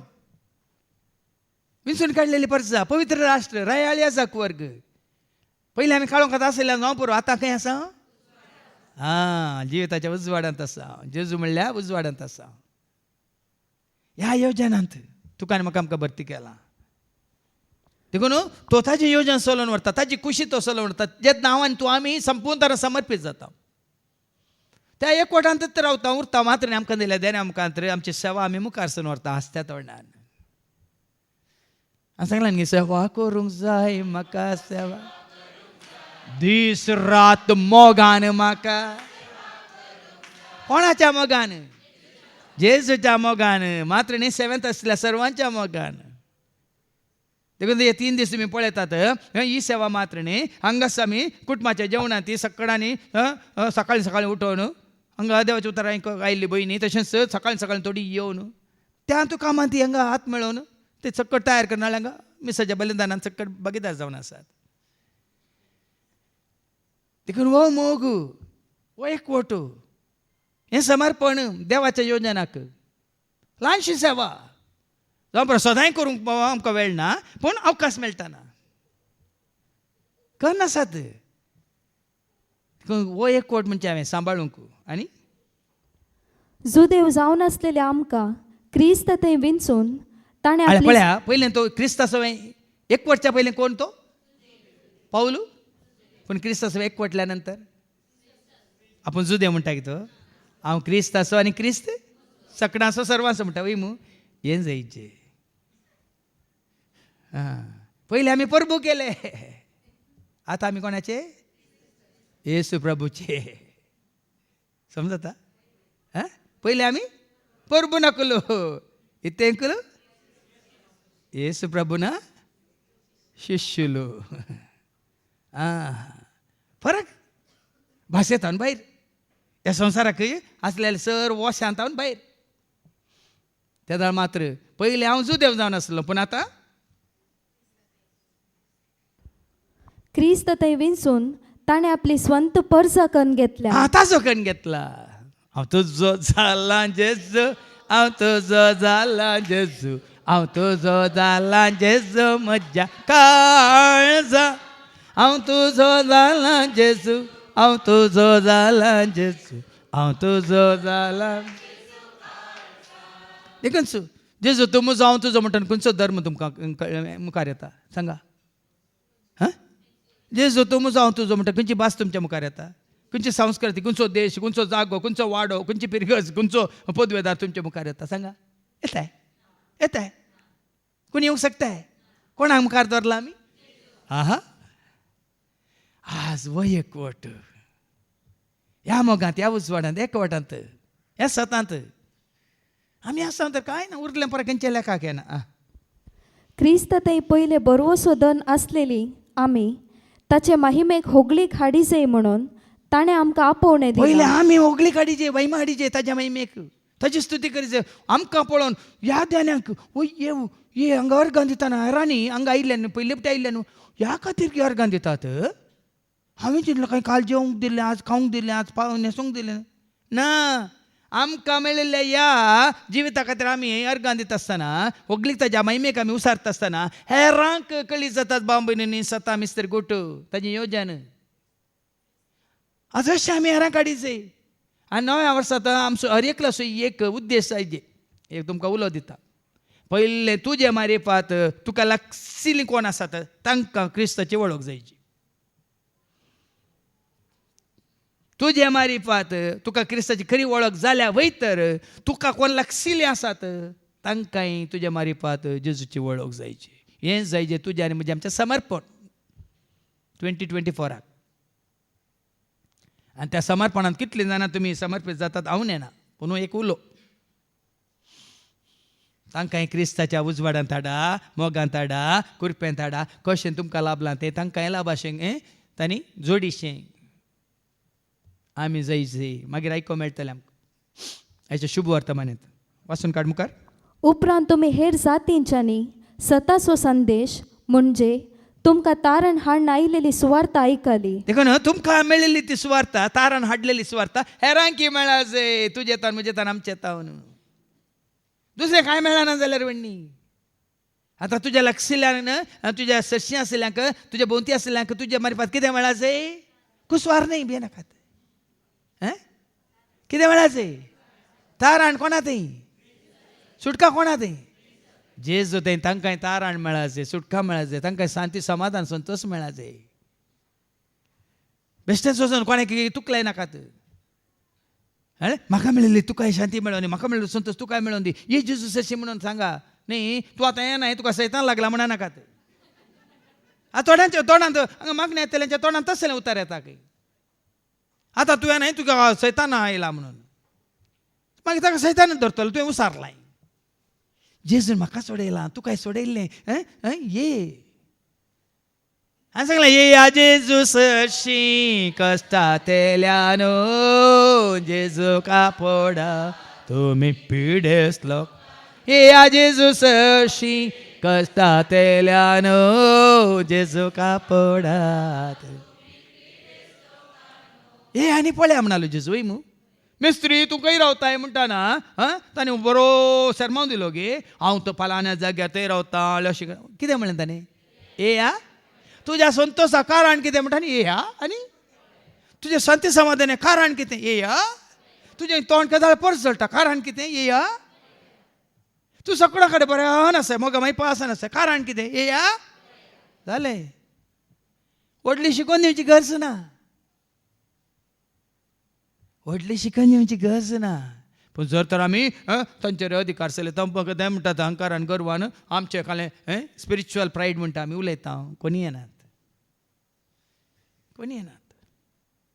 विंसून काडलेली परजा पवित्र राष्ट्र रायाळी आसा वर्ग. पयलीं आमी काळोखांत खाता आसलें हांव पुरो आतां खंय आसा हा जिविताच्या उजवाडांत आसा. जेजू म्हणल्यार उजवाडांत आसा. ह्या योजनांत तुका आनी म्हाका आमकां भरती केला. देखून तो ताजी योजना सोलोवन व्हरता ताजी खुशी तो सोलोवन व्हरता. जेन्ना हांव आनी तूं आमी संपूर्ण समर्पीत जाता त्या एकवटांतच रावता उरता मात्र आमकां दिल्या देणे आमकां आमची सेवा आमी मुखार सावन व्हरता हसत्या तोंडान. हांवें सांगलां न्ही सेवा करूंक जाय म्हाका सेवा दीस रात मोगान म्हाका. कोणाच्या मोगान जेजूच्या मोगान मात्र न्ही सेवेंत आसल्या सर्वांच्या मोगान. देखून हे 3 दीस तुमी पळयतात ही सेवा मात्र न्ही हांगास आमी कुटुंबाच्या जेवणांत ती सकाळी सकाळीं उठोवन हांगा देवाच्या उतरां आयिल्ली भयणी तशेंच सकाळीं थोडी येवन त्या तूं कामांत ती हांगा हात मेळोवन ते चक्कट तयार करनाळे हांगा मिसाच्या बलिदानान चक्कट भागीदार जावन आसात. देखून हो मोग हो एकवट हें समर्पण देवाच्या योजनाक ल्हानशी सेवा जावं बरो सदांय करूंक आमकां वेळ ना पूण अवकाश मेळटाना करनासात. हो एकवट म्हणजे हांवें सांबाळूंक आनी जुदेव जावन आसलेले आमकां क्रिस्त थंय विंचून ताणे आल्या आपली पळया पहिले तो क्रिस्ता सवय एकवटच्या पहिले कोण तो पाऊलू पण क्रिस्ता सवय एकवटल्यानंतर आपण जुदे म्हणटा की तो हांव क्रिस्त असो आणि क्रिस्त सकणा असो सर्वांसो म्हणटा वय मू यें जायचे हां पहिले आम्ही प्रभू केले आता आम्ही कोणाचे येसू प्रभूचे समजता हां पहिले आम्ही प्रभू नकलो इथे कलो येसू प्रभूना शिष्युलो फरक भाशेंतल्यान भायर ह्या संवसाराक असलेले सर वशांतावन भायर तेदा मात्र पहिले हांव जुदेव जावन आसलो पूण आतां क्रिस्त थंय विंचून ताणें आपली स्वंत परजा करून घेतल्या ताजो कण घेतला हांव तुजो जाला जेजू हांव तुजो जाला जेजू हांव तुजो जाला जेजू म्हज्या काळजा हांव तुजो जाला जेजू हांव तुजो जाला जेजू हांव तुजो जाला देखून जेजू तूं म्हजो हांव तुजो म्हणटा खंयचो धर्म तुमकां मुखार येता सांगा हां जेजू तूं म्हजो हांव तुजो म्हणटा खंयची भास तुमच्या मुखार येता खंयची संस्कृती खंयचो देश खंयचो जागो खंयचो वाडो खंयची पिरगस खंयचो पदवेदार तुमच्या मुखार येता सांगा येताय येताय कोणी येवंक शकताय कोणाक मुखार दवरला आमी आहा आज वय एकवट ह्या मोगांत ह्या उजवाडांत एकवटांत ह्या सतांत आमी आसा तर कांय ना उरलें परत खंयचे लेखाक येना क्रिस्त थंय पयले बरवसो दन आसलेली आमी ताचे महिमेक होगलीक हाडी जाय म्हणून ताणें आमकां आपोवणें पहिले दिलें आमी होगली काडीचे वैमा हाडीचे ताज्या महिमेक ताची स्तुती करीचे आमकां पळोवन ह्या ध्यानाक वय येव ये हांगा अर्गां दितना राणी हांगा आयिल्ले न्हू पयले पटे आयिल्ले न्हू ह्या खातीर अर्गां दितात हांवें चिंतलें खंय काल जेवंक दिलें आज खावंक दिलें आज न्हेसूंक दिलें ना आमकां मेळिल्ल्या ह्या जिविता खातीर आमी अर्गां दिता आसतना होगलीक ताज्या महिमेक आमी उसारता आसतना हेरांक कळीत जातात बांबूनी सता मिस्तर गोट ताजें येवजन आज अशें आमी हेरांक काडीचे आनी नव्या वर्सांत आमचो हर एकलो एक उद्देश जायचे एक तुमकां उलो दिता पयले तुजे मारिफात तुका लागशिल्लीं कोण आसात तांकां क्रिस्ताची वळख जायची तुजे मारिफात तुका क्रिस्ताची खरी वळख जाल्या वयतर तुका कोण लागशिल्लीं आसात तांकांय तुजे मारिफात जेजूची वळख जायची हें जायचें तुजें आनी म्हजें आमचें समर्पण 2024 आनी त्या समर्पणांत कितलीं जाणां तुमी समर्पीत जातात हांव नेना पूण एक उलो तांकांय क्रिस्ताच्या उजवाडांत हाडा मोगांत हाडा कुरपेंत हाडा कशें तुमकां लाभलां तें तांकांय लाभाशें तांणी जोडिशें आमी जायचे मागीर आयको मेळटलें आमकां हेचे शुभ वर्तमानांत वाचून काड मुखार उपरांत तुमी हेर जातींच्यांनी सताचो संदेश म्हणजे तुमकां तारण हाडून आयिल्ली सुवार्थ आयकली देखून तुमकां मेळिल्ली ती सुवार्ता तारण हाडलेली सुवार्ता हेरांकी मेळा जे तुजे तान म्हजे तान आमचे तावन दुसरें कांय मेळना जाल्यार वण्णी आतां तुज्या लागशिल्ल्यांक तुज्या सरशी आशिल्ल्यांक तुज्या भोंवती आशिल्ल्यांक तुज्या मारिफात कितें मेळा जे कुसवार न्ही भियेनाकात कितें मेळा जे तारण कोणा थंय सुटका कोणा थंय जेजू थंय तांकांय तारण मेळा जे सुटका मेळा जे तांकांय शांती समाधान संतोश मेळा जे बेश्टेच वचून कोणाक तुकलाय नाकात म्हाका मेळिल्ली तुकाय शांती मेळोवन दी म्हाका मेळिल्लो संतोश तुकाय मेळोवन दी ये जेजू सशी म्हणून सांगा न्ही तूं आतां हें न्हय तुका सैतान लागला म्हणा नाकात थोड्यांच्या तोंडांत हांगा मागण्या येतल्यांच्या तोंडांत तसलें उतर येता खंय आतां तुवें न्हय तुका सैतान आयला म्हणून मागीर ताका सैतानूच धरतलो तुवें उसारलाय जेजून म्हाका सोडयलां तुकाय सोडयल्लें ये हांवें सांगलें ये या जेजू सशी कश्टांतल्यान जेजू कापोडा तुमी पिडेसलो ये या जेजू सशी कश्टांतल्यान जेजू कापोडात हे आनी पळया म्हणालो जेजू वय मू मिस्त्री तूं खंय रावताय म्हणटाना ताणें बरो शर्मावन दिलो गे हांव तो फालांच्या जाग्यार थंय रावतां अशें कितें म्हणलें ताणें ए या तुज्या संतोशा कारण कितें म्हणटा न्ही ए या आनी तुजें शांती समाधान कारण कितें ए या तुजें तोंड केदाळ परस जळटा कारण कितें ए या तूं सगळ्या कडेन बरें आसा मग मागीर पास आसा कारण कितें हे या जालें व्हडली शिकून दिवची गरज ना व्हडली शिकून दिवची गरज ना पूण जर तर आमी तांचेर अधिकार चलयता तो म्हाका तें म्हणटा अहंकारान गर्वान आमचें कालें स्पिरिच्युअल प्रायड म्हणटा आमी उलयता कोणी येनात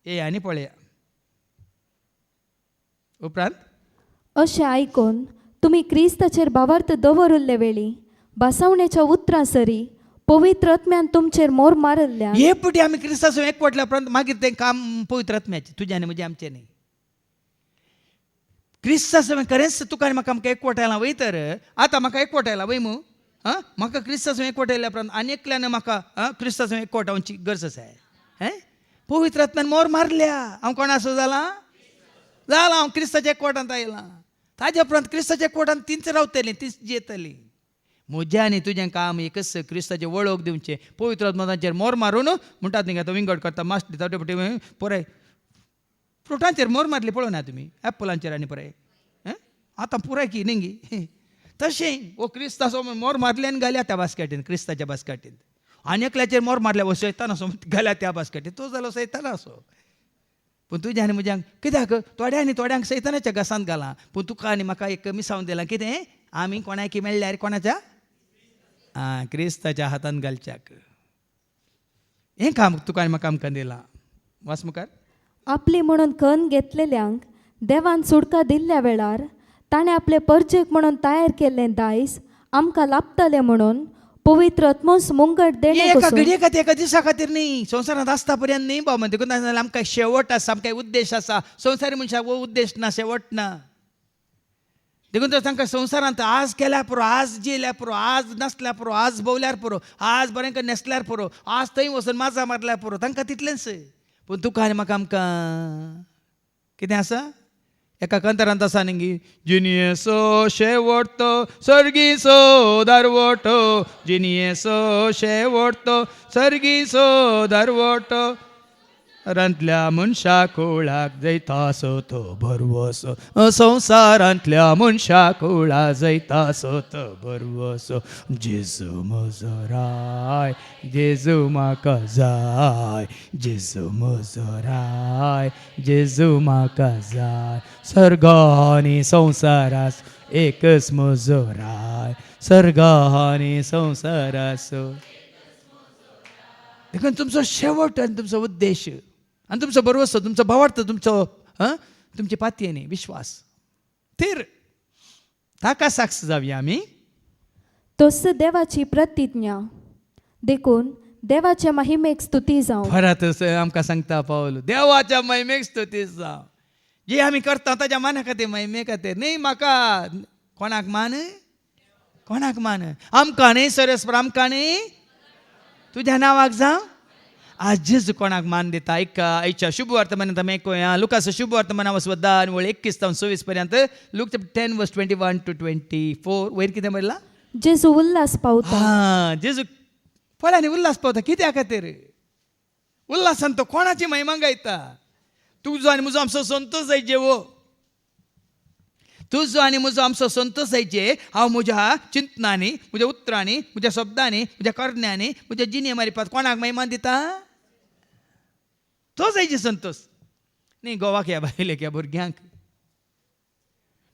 हे आनी पळया उपरांत अशें आयकून तुमी क्रिस्ताचेर भावार्थ दवरुल्ले वेळी भासावणेच्या उतरां सरी पवित्र आत्म्यान तुमचेर मोर मारल्ल्या हे पुटी आमी क्रिस्ताचो एकवटल्या उपरांत मागीर तें काम पवित्र आत्म्याचें तुजें आनी म्हजें आमचें न्ही क्रिस्ताचो खरेंच तुका आनी म्हाका आमकां एकवटायला वय तर आतां म्हाका एकवटायला वय मू म्हाका क्रिस्ताचो एकवटायल्या उपरांत आनी एकल्यान म्हाका क्रिस्ताचो एकवटावची गरज आसा पवित्र आत्म्यान मोर मारल्या हांव कोणाचो जाला हांव क्रिस्ताच्या एकवटांत आयलां ताज्या उपरांत क्रिस्ताच्या एकवटांत तींच रावतलीं तींच जियेतलीं म्हजें आनी तुजें काम एकच क्रिस्ताचें वळख दिवचें पवित्र आत्मा तांचेर मोर मारून म्हणटात न्ही आतां विंगड करता मास्ट दिता तेवटे पुराय फ्रुटांचेर मोर मारली पळोवं ना तुमी एप्पलांचेर आनी पुराय आतां पुराय की न्ही तशें वो क्रिस्ताचो मोर मारले आनी घाल्या त्या बास्केटीन क्रिस्ताच्या बास्केटीन आनी एकल्याचेर मोर मारल्या वो सैतान असो घाल्या त्या बास्केटीन तो जालो सैतान असो पूण तुज्या आनी म्हज्यांक कित्याक थोड्यांक सैतानाच्या घासांत घालां पूण तुका आनी म्हाका एक मिसावन दिलां कितें आमी कोणाकी मेळ्ळ्यार कोणाच्या क्रिस्ताच्या हातान घालच्याक हें काम तुका आनी म्हाका आमकां दिलां वाच मुखार आपली म्हणून खण घेतलेल्यांक देवान सुडका दिल्ल्या वेळार ताणें आपले परजेक म्हणून तयार केल्लें दायज आमकां लाभतलें म्हणून पवित्र आत्मोस मुंगट देणे एका घडये खातीर एका दिसा खातीर न्ही संवसारांत आसता पर्यंत न्ही बाबा देखून आमकां शेवट आसा आमकां उद्देश आसा संवसारी मनशाक वो उद्देश ना शेवट ना देखून तर तांकां संवसारांत आज केल्यार पुरो आज जियेल्यार पुरो आज नासल्यार पुरो आज भोवल्यार पुरो आज बरें करून न्हेसल्यार पुरो आज थंय वचून माजा मारल्यार पुरो तांकां तितलेंच पूण तुका आनी म्हाका आमकां कितें आसा एका कंतरांत आसा न्ही जिनियेचो शेवट तो सर्गीचो दारवटो जिनियेचो शेवट तो सर्गीचो दारवटो रांतल्या मनशा कोळाक जैतासो तो भरवसो संवसारांतल्या मनशा कोळा जैतासो तो भरवसो जेजू म्हजो राय जेजू म्हाका जाय जेजू म्हजो राय जेजू म्हाका जाय सर्ग आनी संवसारास एकच म्हजो राय सर्ग आनी संवसारासो देखून तुमचो शेवट आनी तुमचो उद्देश आनी तुमचो बरोवसो तुमचो भावार्थ तुमची पातये न्ही विश्वास थीर ताका साक्ष जावया आमी तोच देवाची प्रतिज्ञा देखून देवाच्या महिमेक स्तुती जावं परत आमकां सांगता पावलो देवाच्या महिमेक स्तुती जावं जी आमी करता ताच्या माना खातीर महिमे खातीर न्ही म्हाका कोणाक मान आमकां न्ही सरस्पर आमकां न्ही तुज्या नांवाक जावं आज जेजू कोणाक मान दिता आयच्या शुभ वर्तमानांत आमी आयकुया लुकाचो शुभ वर्तमान वचून 10 आनी 21 ते 26 पर्यंत लूक 10:21 to 24 वयर कितें बरयलां जेजू उल्हास पावता जेजू पळय न्ही उल्हास पावता कित्या खातीर उल्हासान तो कोणाची महिमा गायता तुजो आनी म्हजो आमचो संतोष जायचे वो तुजो आनी म्हजो आमचो संतोष जायचे हांव म्हज्या चिंतनांनी म्हज्या उतरांनी म्हज्या शब्दांनी म्हज्या करण्यांनी म्हज्या जिणे मारिपात कोणाक महिमा दिता तो जायचे संतोष न्ही गोवाक ह्या बायलेक ह्या भुरग्यांक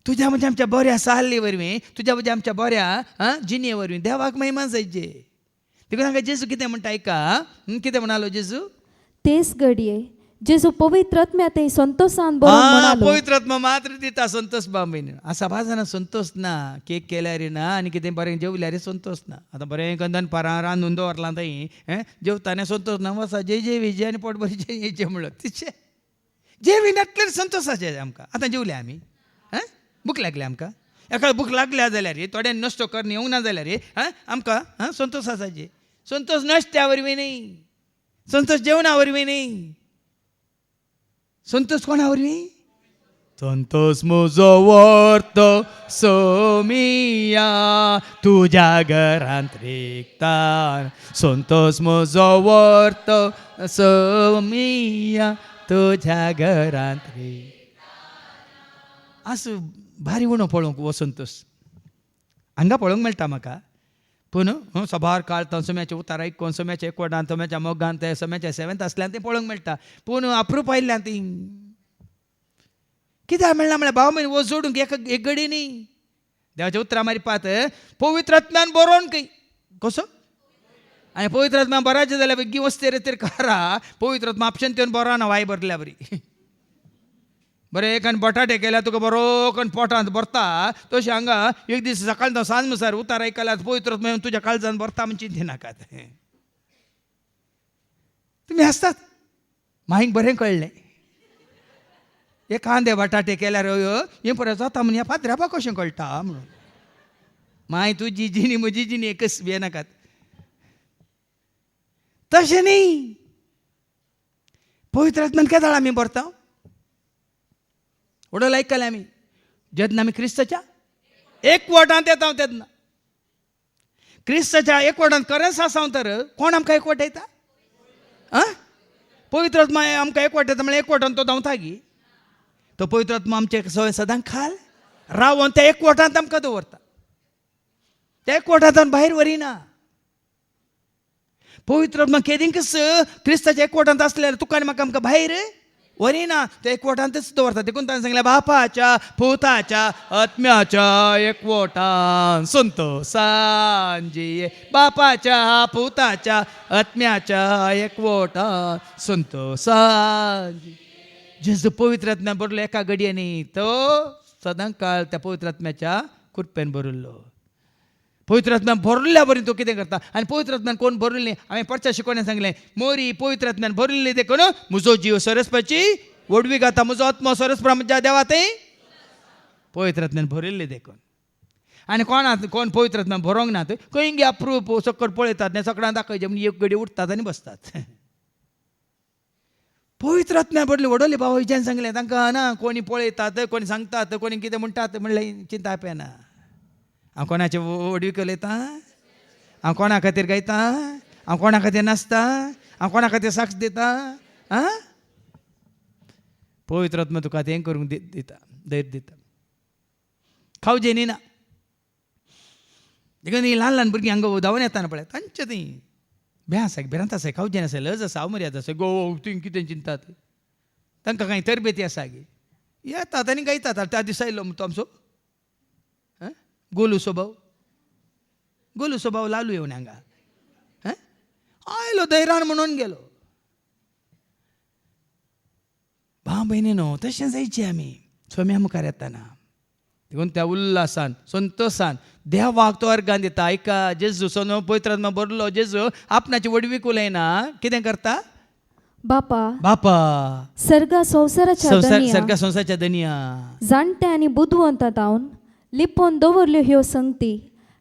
तुज्या म्हणजे आमच्या बऱ्या साहल्ली वरवीं तुज्या म्हणजे आमच्या बऱ्या जिणे वरवीं देवाक महिमा जायचे देखून हांगा जेजू कितें म्हणटा आयका कितें म्हणालो जेजू तेच घडये जेजू पवित्र आत्म्या ते संतोषान बरो म्हणालो पवित्र आत्मा मात्र दिता संतोष बांबीन असा भाजना संतोष ना केक केल्यार ना आनी कितें बरें जेवल्यार संतोष ना आतां बरें कंदन पारां रांदून दवरलां थंय जेवताना संतोष ना वसा जेवी आनी पोट बरी जेयचे म्हणलो तिचे जेवी नाटल्यार संतोषाचे आमकां आतां जेवले आमी भूक लागली आमकां एका भूक लागल्या जाल्यार थोड्यान नश्ट करनी येवंक ना जाल्यार आमकां संतोष आसाचे संतोष नश्त्या वरवीं न्ही संतोष जेवणा वरवीं न्ही संतोष कोणा वरवीं संतोष म्हजो वर्त सोमिया तुज्या घरांत रिकता संतोष म्हजो वर्त सोमिया तुज्या घरांत रिकता असो भारी उणो पळोवंक वो संतोष हांगा पळोवंक मेळटा म्हाका पूण सभार काळ तो सोम्याचे उतार आयकून सोम्याच्या एकवटान सोम्याच्या मोगान ते सोम्याच्या सेवेंत आसल्यान तें पळोवंक मेळटा पूण अप्रूप आयिल्ल्यान ती कित्याक मेळना म्हळ्यार भाव म्हण वो जोडूंक एक घडी न्ही देवाच्या उतरां मारपाक पवित्र आत्म्यान बरोवन खंय कसो आनी पवित्र आत्मा बराचें जाल्यार बेगी वस्तेर तर कारा पवित्र आत्मा आपशन तेवन बरो ना वाय भरल्या बरी बरें एक आनी बटाटे केल्यार तुका बरो करून पोटांत भरता तशें हांगा एक दीस सकाळ तो सांज मुसार उतार आयकल्यार पवित्र आत्मा तुज्या काळजान भरता म्हण चिंती नाकात तुमी आसतात मांयक बरें कळ्ळें हे कांदे बटाटे केल्यार हें परत जाता म्हण ह्या पाद्र्यापा कशें कळटा म्हणून माय तुजी जिणी म्हजी जिणी एकच हे नाकात तशें न्ही पवित्र आत्म्यान केदाळ आमी भरता वडोल आयकले आमी जेन्ना आमी क्रिस्ताच्या एकवटांत येता तेन्ना क्रिस्ताच्या एकवटांत खरेंच आसा तर कोण आमकां एकवट येता आं पवित्र आत्मा आमकां एकवट येता म्हळ्यार एकवटान तो धांवता गी तो पवित्र आत्मा आमचे सवय सदांच खाल रावन त्या एकवटांत आमकां दवरता त्या एकवटांत भायर वरिना पवित्र आत्मा केदींकच क्रिस्ताच्या एकवटांत आसल्यार तुका आनी म्हाका आमकां भायर वरिना त्या एकवटांतच दवरता देखून ताणें सांगलें बापाच्या पुताच्या आत्म्याच्या एकवटान संतोषान जिये बापाच्या पुताच्या आत्म्याच्या एकवटान संतोषान जेजू पवित्र आत्म्यान बरलो एका घडयेनी तो सदांच काळ त्या पवित्र आत्म्याच्या कृपेन भरिल्लो पवित्र आत्म्यान भरिल्ल्या बरी तो कितें करता आनी पवित्र आत्म्यान कोण भरिल्ली हांवें परच्या शिकोवण्यान सांगलें मोरी पवित्र आत्म्यान भरिल्ली देखून म्हजो जीव सरस्पाची वडवी घाता म्हजो आत्मो सरस्पा म्हज्या देवा थंय पवित्र आत्म्यान भरिल्ली देखून आनी कोण पवित्र आत्म्यान भरोंक ना खंय गे अप्रूप सकट पळयतात आनी सकाळां दाखयचे म्हणजे एक घडी उठतात आनी बसतात पवित्र आत्म्यान भरले वडोले बाबाच्यान सांगलें तांकां ना कोणी पळयतात कोणी सांगतात कोणी कितें म्हणटात म्हणलें चिंता पेना हांव कोणाचे वडवीक उलयतां हांव कोणा खातीर गायतां हांव कोणा खातीर नाचतां हांव कोणा खातीर साक्ष दितां आं पवित्र आत्मा तुका तें करूंक दिता धैर्य दिता खावजें न्ही ना देखून ही ल्हान ल्हान भुरगीं हांगा धांवन येताना पळय तांचे ती भें आसा भिरांत आसा खावजें आसा लज आसा मर्याद आसा गो तुवें कितें चिंतात तांकां कांय तरबेती आसा गे येतात आनी गायतात त्या दिसा येयलो तो आमचो गोलू स्वभाव लालू येवन हांगा आयलो धैर्यान म्हणून गेलो भाव भयणीनो तशें जायचें आमी सोम्या मुखार येताना देखून त्या उल्हासान संतोषान देवाक तो अर्गान दिता ऐका जेजू सोनो पवित्र आत्मा भरलो जेजू आपणाची वडवीक उलयना कितें करता बापा सर्गा संवसाराच्या दनिया जाणटे आनी बुदवंत जावन लिपोवन दवरल्यो ह्यो संगती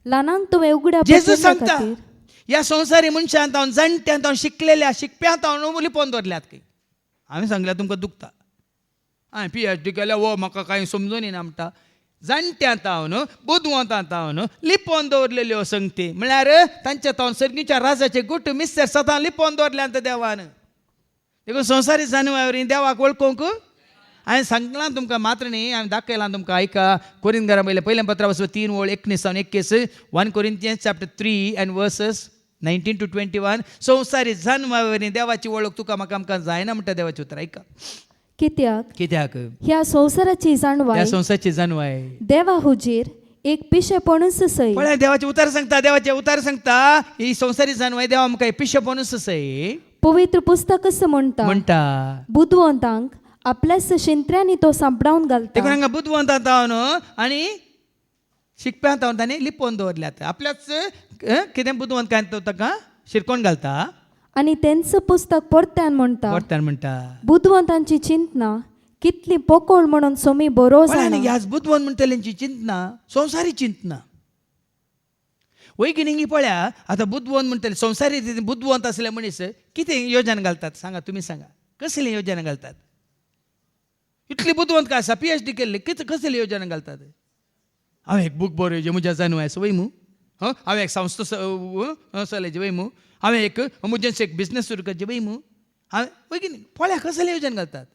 ल्हानांक तुवें उगड्या जेजू सांगता ह्या संवसारी मनशांत हांव जाणट्यांत हांव शिकलेल्या शिकप्यांत हांव लिपोवन दवरल्यात खंय हांवें सांगल्यार तुमकां दुखता हांवें PhD केल्या वो म्हाका कांय समजून येना म्हणटा जाणट्यांत हांव न्हू बुदवंतांत हांव न्हू लिपोवन दवरलेल्यो संगती म्हळ्यार तांच्या हांव सर्गीच्या राजाचे गुट मिस्तर सदां लिपोवन दवरल्यांत देवान देखून संवसारी जानवरां देवाक वळखूंक हांवें सांगलां तुमकां मात्र न्ही हांवें दाखयलां तुमकां ऐका कोरिंथकारां पयलें पत्रा 3:19-21 1 Corinthians chapter 3 and verses 19 to 21 संवसारी जानवरां देवाची वळख तुका म्हाका आमकां जायना म्हणटा देवाचें उतर ऐका कित्याक ह्या संवसाराची जाणवाय देवा हुजीर एक पिशेपणूच सय पळय देवाचें उतार सांगता ही संवसारी जानवाय देवा आमकां पिशेपणूच सय पवित्र पुस्तक म्हणटा बुदवंतांक आपल्याच शिंत्र्यांनी तो सांपडावन घालता देखून हांगा बुदवंतांत हांव न्हू आनी शिकप्यांत हांव तांणी लिपोवन दवरल्यात आपल्याच कितें बुदवंत काय ताका शिरकोवन घालता आनी तेंच पुस्तक परत्यान म्हणटा बुदवंतांची चिंतना कितली पोकळ म्हणून सोमी बरो जाणा ह्याच बुदवंत म्हणटल्यांची चिंतना संवसारी चिंतना वैगिनिंगी पळया आतां बुदवंत म्हणटले संवसारी बुदवंत असले मनीस कितें योजना घालतात सांगा तुमी सांगा कसली योजना घालतात इतली बुदवंत काय आसा PhD केल्ले कसली योजना घालतात हांवें एक बूक बरयचें म्हज्या जानवायचो वय मू हांवें एक संस्था चलयची वय मू हांवें एक म्हजें एक बिझनेस सुरू करचें वय मू हांवें वय की पळया कसली योजना घालतात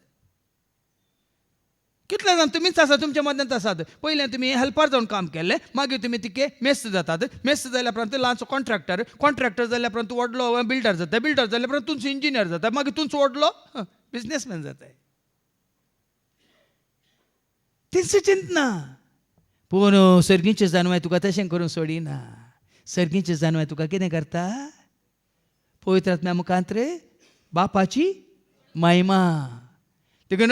कितले जाण तुमीच आसा, तुमच्या मदत आसात. पयलें तुमी हेल्पर जावन काम केलें, मागीर तुमी तिके मेस्त जातात. मेस्त जाल्या उपरांत ल्हानसो कॉन्ट्रॅक्टर जाल्या उपरांत तूं व्हडलो बिल्डर जाता. बिल्डर जाल्या उपरांत तूं इंजिनियर जाता. मागीर तूं व्हडलो बिझनेसमॅन जाता. तितलें चिंतना. पूण सर्गीचे जानवाय तुका तशें करून सोडिना. सर्गीचे जानवाय तुका कितें करता? पवित्र आत्म्या मुखांत रे बापाची महिमा. देखून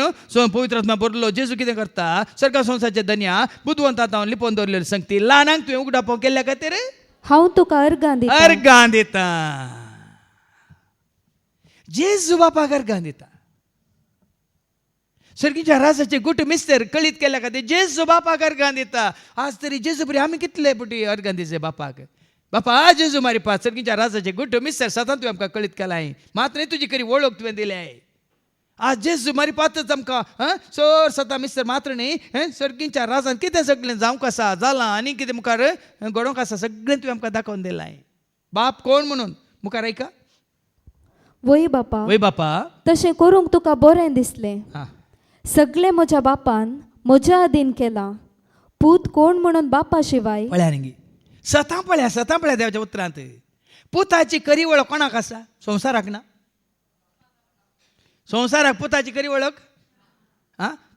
पवित्र आत्मा बरलो जेजू कितें करता? सर्गा संवसाराचे धन्या बुदवंतां हांव लिपोवन दवरलेली संगती ल्हानांक तुवें उगडावपाक केल्ल्या खातीर हांव तुका अर्गां दितां. अर्गां दिता. जेजू बापाक अर्गां दिता. सर्गीच्या राजाचे गुट मिस्तर कळीत केल्या खातीर जेजू बापाक अर्गां दिता. आज तरी जेजू बरी आमी कितले पुटी अर्गां दिसे बापाक. बापा जेजू मारी पाच सर्गीच्या राजाचे गुट मिस्तर सदां तुवें आमकां कळीत केलाय. मात्र तुजी खरी वळख तुवें दिल्या. आज जेजू मारी पातच आमकां सर सता मिस्तर मात्र न्ही सर्गीच्या राजान कितें सगळें जावंक आसा जालां आनी कितें मुखार घडोवंक आसा सगळें तुवें आमकां दाखोवन दिलाय. बाप कोण म्हणून मुखार ऐका. वय बापा, वय बापा, तशें करूंक तुका बरें दिसलें. हां सगळें म्हज्या बापान म्हज्या अधीन केलां. पूत कोण म्हणून बापा शिवाय. पळया न्ही सतां पळया देवाच्या उतरांत. पुताची खरी वळख कोणाक आसा? संवसाराक ना. संवसाराक पुताची खरी वळख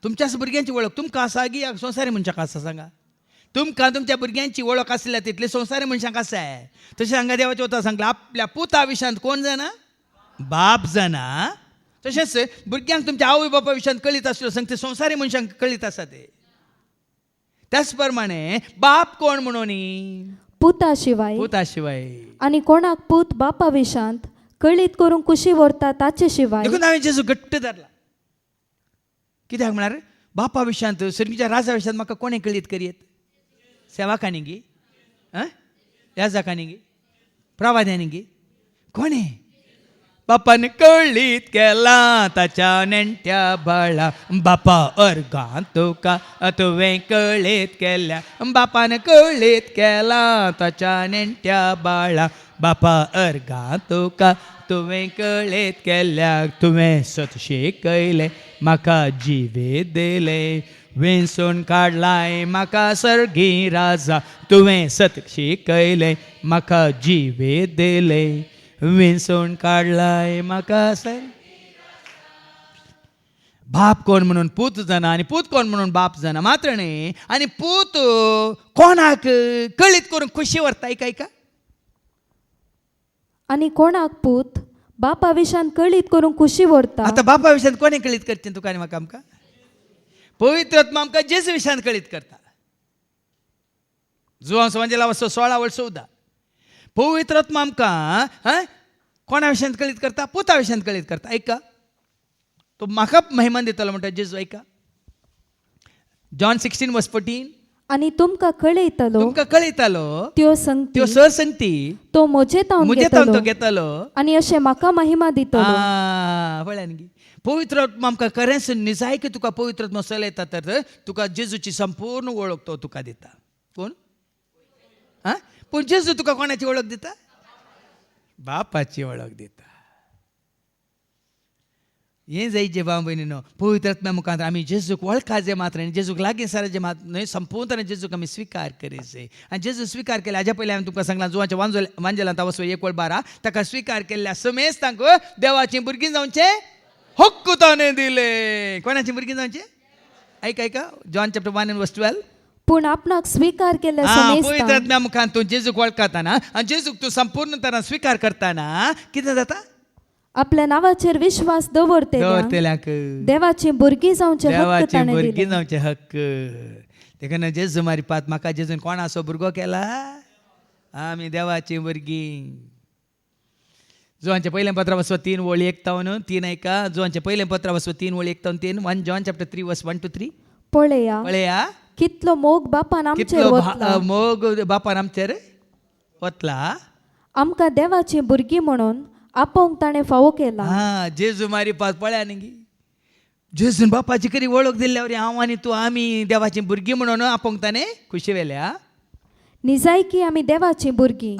तुमच्याच भुरग्यांची वळख तुमकां आसा की संवसारी मनशाक आसा? सांगा. तुमकां तुमच्या भुरग्यांची वळख आसल्या तितली संवसारी मनशाक आसा. तशें हांगा देवाच्या उतरांत सांगलां आपल्या पुता विशयांत कोण जाणा? बाप जाणा. तशेंच भुरग्यांक तुमच्या आवय बापा विशयांत कळीत आसलो सांगता संवसारी मनशांक कळीत आसा ते. त्याच प्रमाणे बाप कोण म्हणून पुता शिवाय. पुता शिवाय. आनी कोणाक पूत बापा विशांत कळीत करूंक कुशी व्हरता ताचे शिवाय. देखून हांवें जेजू घट्ट धरला. कित्याक म्हळ्यार बापा विशयांत सर्गीच्या राजा विशयांत म्हाका कोणें कळीत करीत? सेवाकांनी गी याजकांनी गी प्रवाद्यांनी गी कोणें? बापान कळीत केला ताच्या नेण्ट्या बाळा. बापा अर्गां तुका तुवें कळीत केल्या. बापान कळीत केला ताच्या नेण्ट्या बाळा. बापा अर्गां तुका तुवें कळीत केल्याक. तुवें सत शिकयलें म्हाका जिवे दिले. वेंचून काडलाय म्हाका सर्गी राजा. तुवें सत शिकयलें म्हाका जिवे दिले. विंचून काडलाय म्हाका सर. बाप कोण म्हणून पूत जाणा आनी पूत कोण म्हणून बाप जाणा. मात्र न्ही आनी पूत कोणाक कळीत करून खुशी व्हरता? ऐका. आनी कोणाक पूत बापा विशांत कळीत करूंक कुशी व्हरता. आतां बापा विशयांत कोणें कळीत करचें तुका आनी म्हाका? आमकां पवित्र आत्मा आमकां जेजू विशयांत कळीत करता. जुआंव संवंजेला 16 वर्स 14. पवित्र आत्मा आमकां कोणा विशयांत कळीत करता? पुता विशयांत कळीत करता. ऐका तो म्हाका महिमान दितलो म्हणटा जेजू. ऐका जॉन 16 वर्स 14. आनी तुमकां कळयतलो तुमकां कळयतालो त्यो संगती त्यो सरसंगती तो म्हजे तावन तो घेतलो आनी अशें म्हाका महिमा दितलो. पळया न्ही पवित्र आत्मा आमकां खरेंच निजाय की तुका पवित्र आत्मा चलयता तर तुका जेजूची संपूर्ण वळख तो तुका दिता. कोण? पूण जेजू तुका कोणाची वळख दिता? बापाची वळख दिता. हें जाय जे भाव भयणीनो पवित्र आत्म्या मुखांत आमी जेजूक वळखा जे मात्र आनी जेजूक लागीं सारा जे मात न्हय संपूर्ण जेजूक आमी स्विकार करीचे. आनी जेजू स्विकार केले हाज्या पयलीं हांवें तुमकां सांगलां जुवांच्या वांजेलांत वचो 1:12 ताका स्विकार केल्ल्या समेस्त तांकां देवाचीं भुरगीं जावचे हक्क ताणें दिले. कोणाचीं भुरगीं जावचे? ऐका जॉन चॅप्टर 1:12. पूण आपणाक स्विकार केल्या पवित्र समेस्तांक आत्म्या मुखांत तूं जेजूक वळखताना आनी जेजूक तूं संपूर्ण तरान स्विकार करताना कितें जाता? आपल्या नांवाचेर विश्वास दवरतल्यांक देवाची भुरगीं जावचे हक्क देवाची ताणें भुरगीं दिले. जावचे हक्क. देखून जेजू मारी पात म्हाका जेजून कोणाचो भुरगो केला? आमी देवाची भुरगीं. जुवांचे पयलें पत्र वचो 3 वळी 1-3 ऐका. जुवांचे पयलें पत्र वचो 3 वळी 1-3. 1 जॉन चॅप्टर 3 वर्स 1-3. पळया कितलो मोग बापान आमचेर वतला. मोग बापान आमचेर वतला. आमकां देवाची भुरगीं म्हणून आपोवंक ताणें फावो केला. जेजू मारी पात पळया न्ही जेजून बापाची खरी वळख दिल्ल्यावर हांव आनी तूं आमी देवाची भुरगीं म्हणून आपोवंक ताणें खुशी वेल्या. निजाय की आमी देवाची भुरगीं.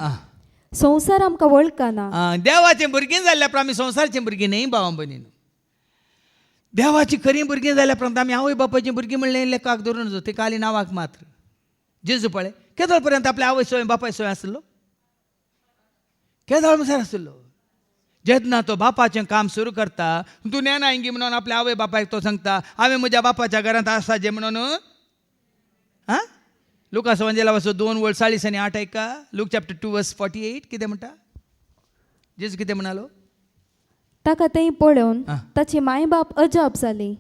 संवसार आमकां वळखना. देवाचीं भुरगीं जाल्ल्या आमी संवसाराचीं भुरगीं न्ही भावां भयणीनो. देवाची खरी भुरगीं जाल्या उपरांत आमी आवय बापायची भुरगीं म्हणलें लेखाक धरून जो ते खाली नांवाक मात्र जेजू पळय केदळ पर्यंत आपल्या आवय सोय बापाय सोय आसलो केदळ म्हणसर आसलो जेन्ना तो बापाचें काम सुरू करता तूं नेना इंगी म्हणून आपल्या आवय बापायक तो सांगता हांवें म्हज्या बापाच्या घरांत आसा जें म्हणून हां लुकास वंजेला वचो 2:40 आनी 8 ऐका लूक चॅप्टर 2:48 कितें म्हणटा जेजू कितें म्हणालो ताका तें पळोवन आं. ताची मायबाप अजाप जाली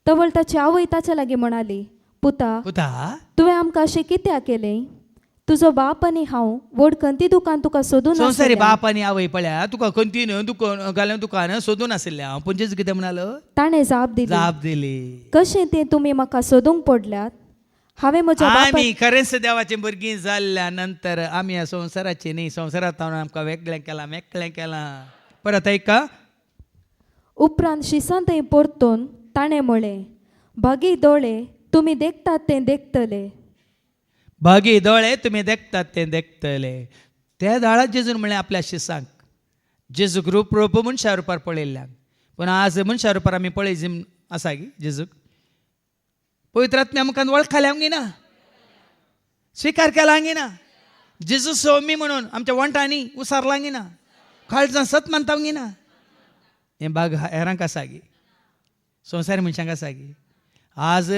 तवळ ताची आवय ताच्या लागीं म्हणाली पुता पुता तुवें आमकां अशें कित्याक केलें तुजो बाप आनी हांव व्हड खंती दुकान तुका सोदून संवसारी आसल्या. बाप आनी आवय पळया तुका कंतीन दुकान घालून दुकान सोदून आशिल्लें हांव पूण जेजू कितें म्हणालो ताणें जाप दिली जाप दिली कशें तें तुमी म्हाका सोदूंक पडल्यात हांवें म्हज्या बापाक आमी खरेंच देवाचें भुरगीं जाल्ल्या नंतर आमी ह्या संवसाराची न्ही संवसारांत आमकां वेगळें केलां मेकळें केलां परत ऐका उपरांत शिसांतय परतून ताणें म्हळें भागी दोळे तुमी देखतात तें देखतले भागी दोळे तुमी देखतात तें देखतले त्या दाळात जेजून म्हणलें आपल्या शिसांक जेजूक रूप मनशा रुपार पळयल्ल्याक पूण आज मनशा रुपार आमी पळय आसा गी जेजूक पवित्र आत्म्या आमकां वळखल्या गी ना स्विकार केला गी ना जेजू सौमी म्हणून आमच्या वंटांनी उसारला गी ना काळजां सत मानता गी ना हें भाग हेरांक आसा गी संवसारी मनशांक आसा गी आज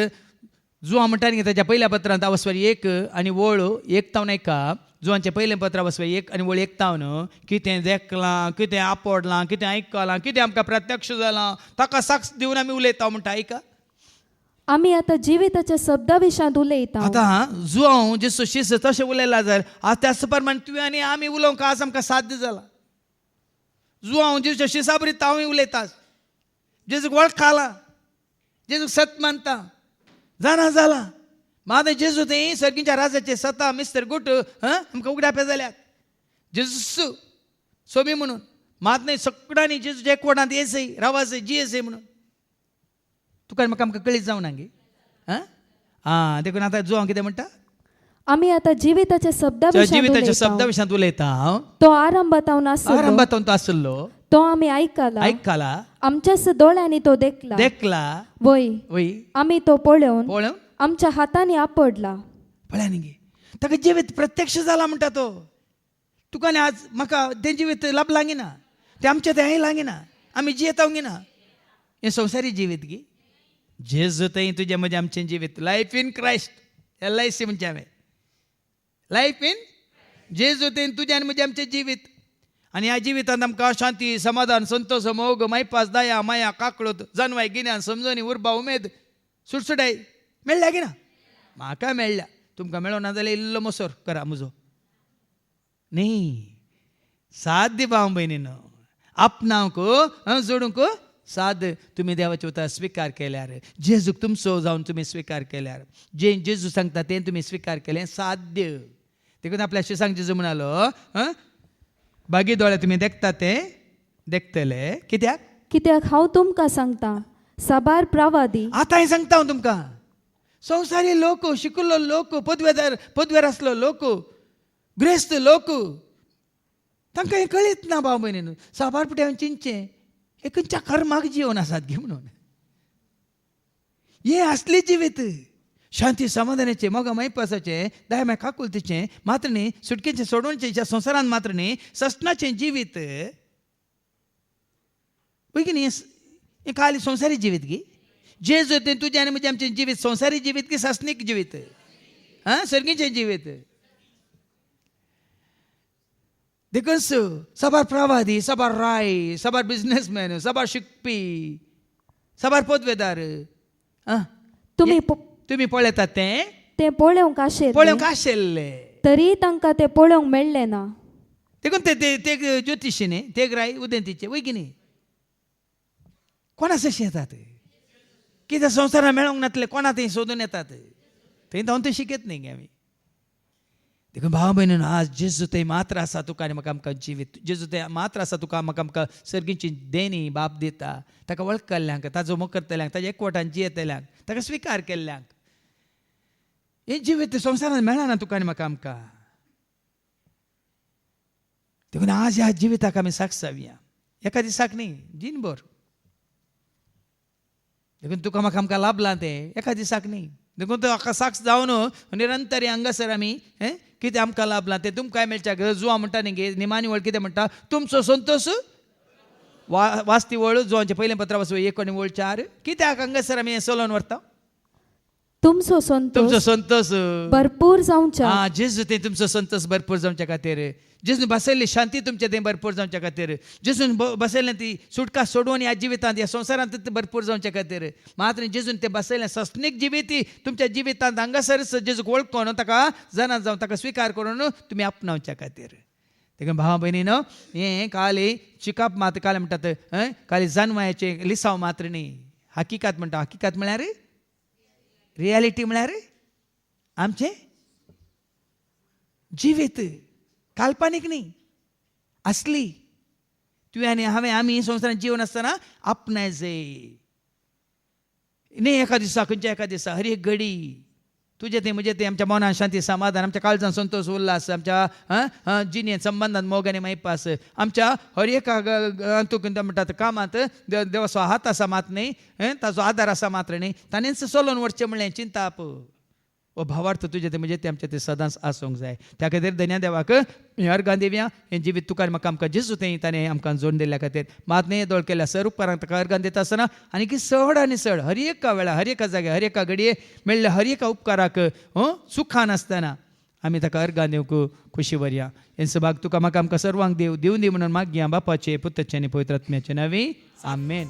जुवां म्हणटा न्ही ताच्या पयल्या पत्रांत आवस्वारी 1 आनी वळ 1 एका जुवांचें पयलें पत्र आवस्वारी 1 आनी वळ 1 कितें देखलां कितें आपडलां कितें आयकलां कितें आमकां प्रत्यक्ष जालां ताका साक्ष दिवन आमी उलयता म्हणटा आयका आमी आतां जिविताच्या शब्दा विशांत उलयता आतां जुवां जेसो शिस तशें उलयला जाल्यार आज त्याच प्रमाण तुवें आनी आमी उलोवंक आज आमकां साध्य जाला जुवां जेच्या शिसा बरी हांवूय उलयता जेजूक वळखाला जेजूक सत मानता जाणा जाला मात जेजू तें सर्गीच्या राजाचे सता मिस्टर गुट आमकां उगड्यापे जाल्यात जेजू सोमी म्हणून मात न्ही सगळ्यांनी जेजूच्या एकवटांत येसय रावासय जी येसय म्हणून तुका म्हाका आमकां कळीत जावं ना गे आं देखून आतां जुवां कितें म्हणटा आमी आतां जिविताच्या शब्दा जिविताच्या विशांत शब्दा विशांत उलयता हांव तो आरंभात नासलो आरंभात तो आसलो तो आमी आयकला आयकला आमच्याच दोळ्यांनी तो देखला देखला वय वय आमी तो पळोवन पळोवन आमच्या हातांनी आपडला पळया न्ही गे ताका जिवीत प्रत्यक्ष जाला म्हणटा तो तुका न्ही आज म्हाका तें जिवीत लाभलां गी ना तें आमचें तें हांय लागी ना आमी जियेता गी ना हें संवसारी जिवीत गी जेजू थंय तुजें म्हजें आमचें जिवीत लायफ इन क्रायस्ट LIC म्हणचें हांवें लायफ इन जेजू थंय तुजें आनी म्हजें आमचें जिवीत आनी ह्या जिवितांत आमकां शांती समाधान संतोश मोग मैपास दया माया काकळूत जानवाय गिन्यान समजणी उर्बा उमेद सुटसुटाय मेळ्ळ्या गी ना म्हाका मेळ्ळ्या तुमकां मेळो ना जाल्यार इल्लो मसोर करा म्हजो न्ही साध्य भाव भयणीनो आपणावंक जोडूंक साद तुमी देवाचे उतर स्विकार केल्यार जेजूक तुमचो जावन तुमी स्विकार केल्यार जें जेजू सांगता तें तुमी स्विकार केलें साध्य देखून आपल्या शिसांक जेजू म्हणालो बागी दोळे तुमी देखता तें देखतले कित्याक हांव तुमकां सांगता साबार प्रवादी आतांय सांगता हांव तुमकां संवसारी लोक शिकिल्लो लोक पदवेर आसलो लोक ग्रेस्त लोक तांकां हें कळीत ना भाव भयणीन साबार पुट्यान चिंचें हे खंयच्या कर्माक जिवन आसात गे म्हणून हे असली जिवीत शांती समाधानाचे मोगा मैपासाचे दया माय काकुलतीचें मात्र न्ही सुटकेचें सोडोवचें ह्या संवसारांत मात्र न्ही ससनाचें जिवीत पळय की न्ही हें खाली संवसारी जिवीत गी जेजू तें तुजें आनी म्हजें आमचें जिवीत संवसारी जिवीत की ससनीक जिवीत सर्गीचें जिवीत देखून साबार प्रवादी साबार राय साबार बिझनेसमॅन साबार शिकपी साबार पदवेदार तुमी पळयतात तें पळोवंक आशिल्ले तरी तांकां तें पळोवंक मेळ्ळें ना देखून ते ज्योतिशी न्ही ते राय उदेंतीचे वय की न्ही कोणा अशें येतात कितें संवसारान मेळोंक नातले कोणा थंय सोदून येतात थंय जावन ते शिकत न्ही गे आमी देखून भाव भयणीन आज जेजू थंय मात्र आसा तुका आनी म्हाका आमकां जिवीत जेजू थंय मात्र आसा तुका म्हाका आमकां सर्गीची देणी बाप दिता ताका वळखल्ल्यांक ताजो मोग करतल्यांक ताज्या एकवटान जियेतल्यांक ताका स्विकार केल्ल्यांक हें जिवीत संवसारान मेळना तुका आनी म्हाका आमकां देखून आज ह्या जिविताक आमी साक्ष जावया एका दिसाक न्ही दिनभर देखून तुका म्हाका आमकां लाभलां तें एका दिसाक न्ही. देखून तो एका साक्ष जावन निरंतर हांगासर आमी कितें आमकां लाभलां तें तुमकांय मेळच्या. जुवा म्हणटा न्ही गे निमाणी वळ कितें म्हणटा, तुमचो संतोश वाचती वळ जुवांचे पयलें पत्र वाचूं 1:4. कित्याक हांगासर आमी हें चलोवन व्हरता? तुमचो तुमचो संतोष संतोष भरपूर जावच्या जेजू तें तुमचो संतोष भरपूर जावच्या खातीर, जेजून बसयल्ली शांती तुमचें तें भरपूर जावच्या खातीर, जेजून बसयलें ती सुटका सोडून ह्या जिवितांत ह्या संवसारांत तें भरपूर जावच्या खातीर, मात्र जेजून तें बसयलें सस्नीक जिवीत तुमच्या जिवितांत हांगासरच जेजूक वळखून ताका जाणा जावन ताका स्विकार करून तुमी आपणावच्या खातीर. देखून भावा भयणीनो, हें खाली चिकाप मात काल म्हणटात खाली जानवायाचें लिसांव मात्र न्ही, हकिकात म्हणटा. हकिकात म्हळ्यार रियालिटी म्हळ्यार आमचें जिवीत, काल्पनीक न्ही, असली. तुवें आनी हांवें आमी संवसारांत जिवन आसतना आपणाय जाय न्ही. एका दिसा खंयच्या एका दिसा हर एक घडी तुजें तें म्हजें तें आमच्या मनान शांती समाधान, आमच्या काळजांत संतोष उल्हास, आमच्या जिणेंत संबंधांत मोग आनी मैपास, आमच्या हर एका हातूंत म्हणटात कामांत देवाचो हात आसा मात न्ही, ताचो आदार आसा मात्र न्ही. ताणेंच चलोवन व्हरचें म्हणलें चिंताप ओ भावार्थ तुजें तें म्हजें तें आमचें तें सदांच आसूंक जाय. त्या खातीर धन्य देवाक अर्गां दिवया. हें जिवीत तुका म्हाका आमकां जेजू तें ताणें आमकां जोडून दिल्ल्या खातीर मात न्ही दोळ केल्या सर उपकारांक ताका अर्गां दिता आसतना आनी की चड आनी चड हर एका वेळार हर एका जाग्यार हर एका घडये मेळ्ळ्या हर एका उपकाराक सुखान आसतना आमी ताका अर्गां दिवंक खुशी व्हरया. हे सभाग तुका म्हाका आमकां सर्वांक दिवून दी म्हणून मागया बापाचे पुताचे आनी पवित्र आत्म्याचे नांवी. आमेन.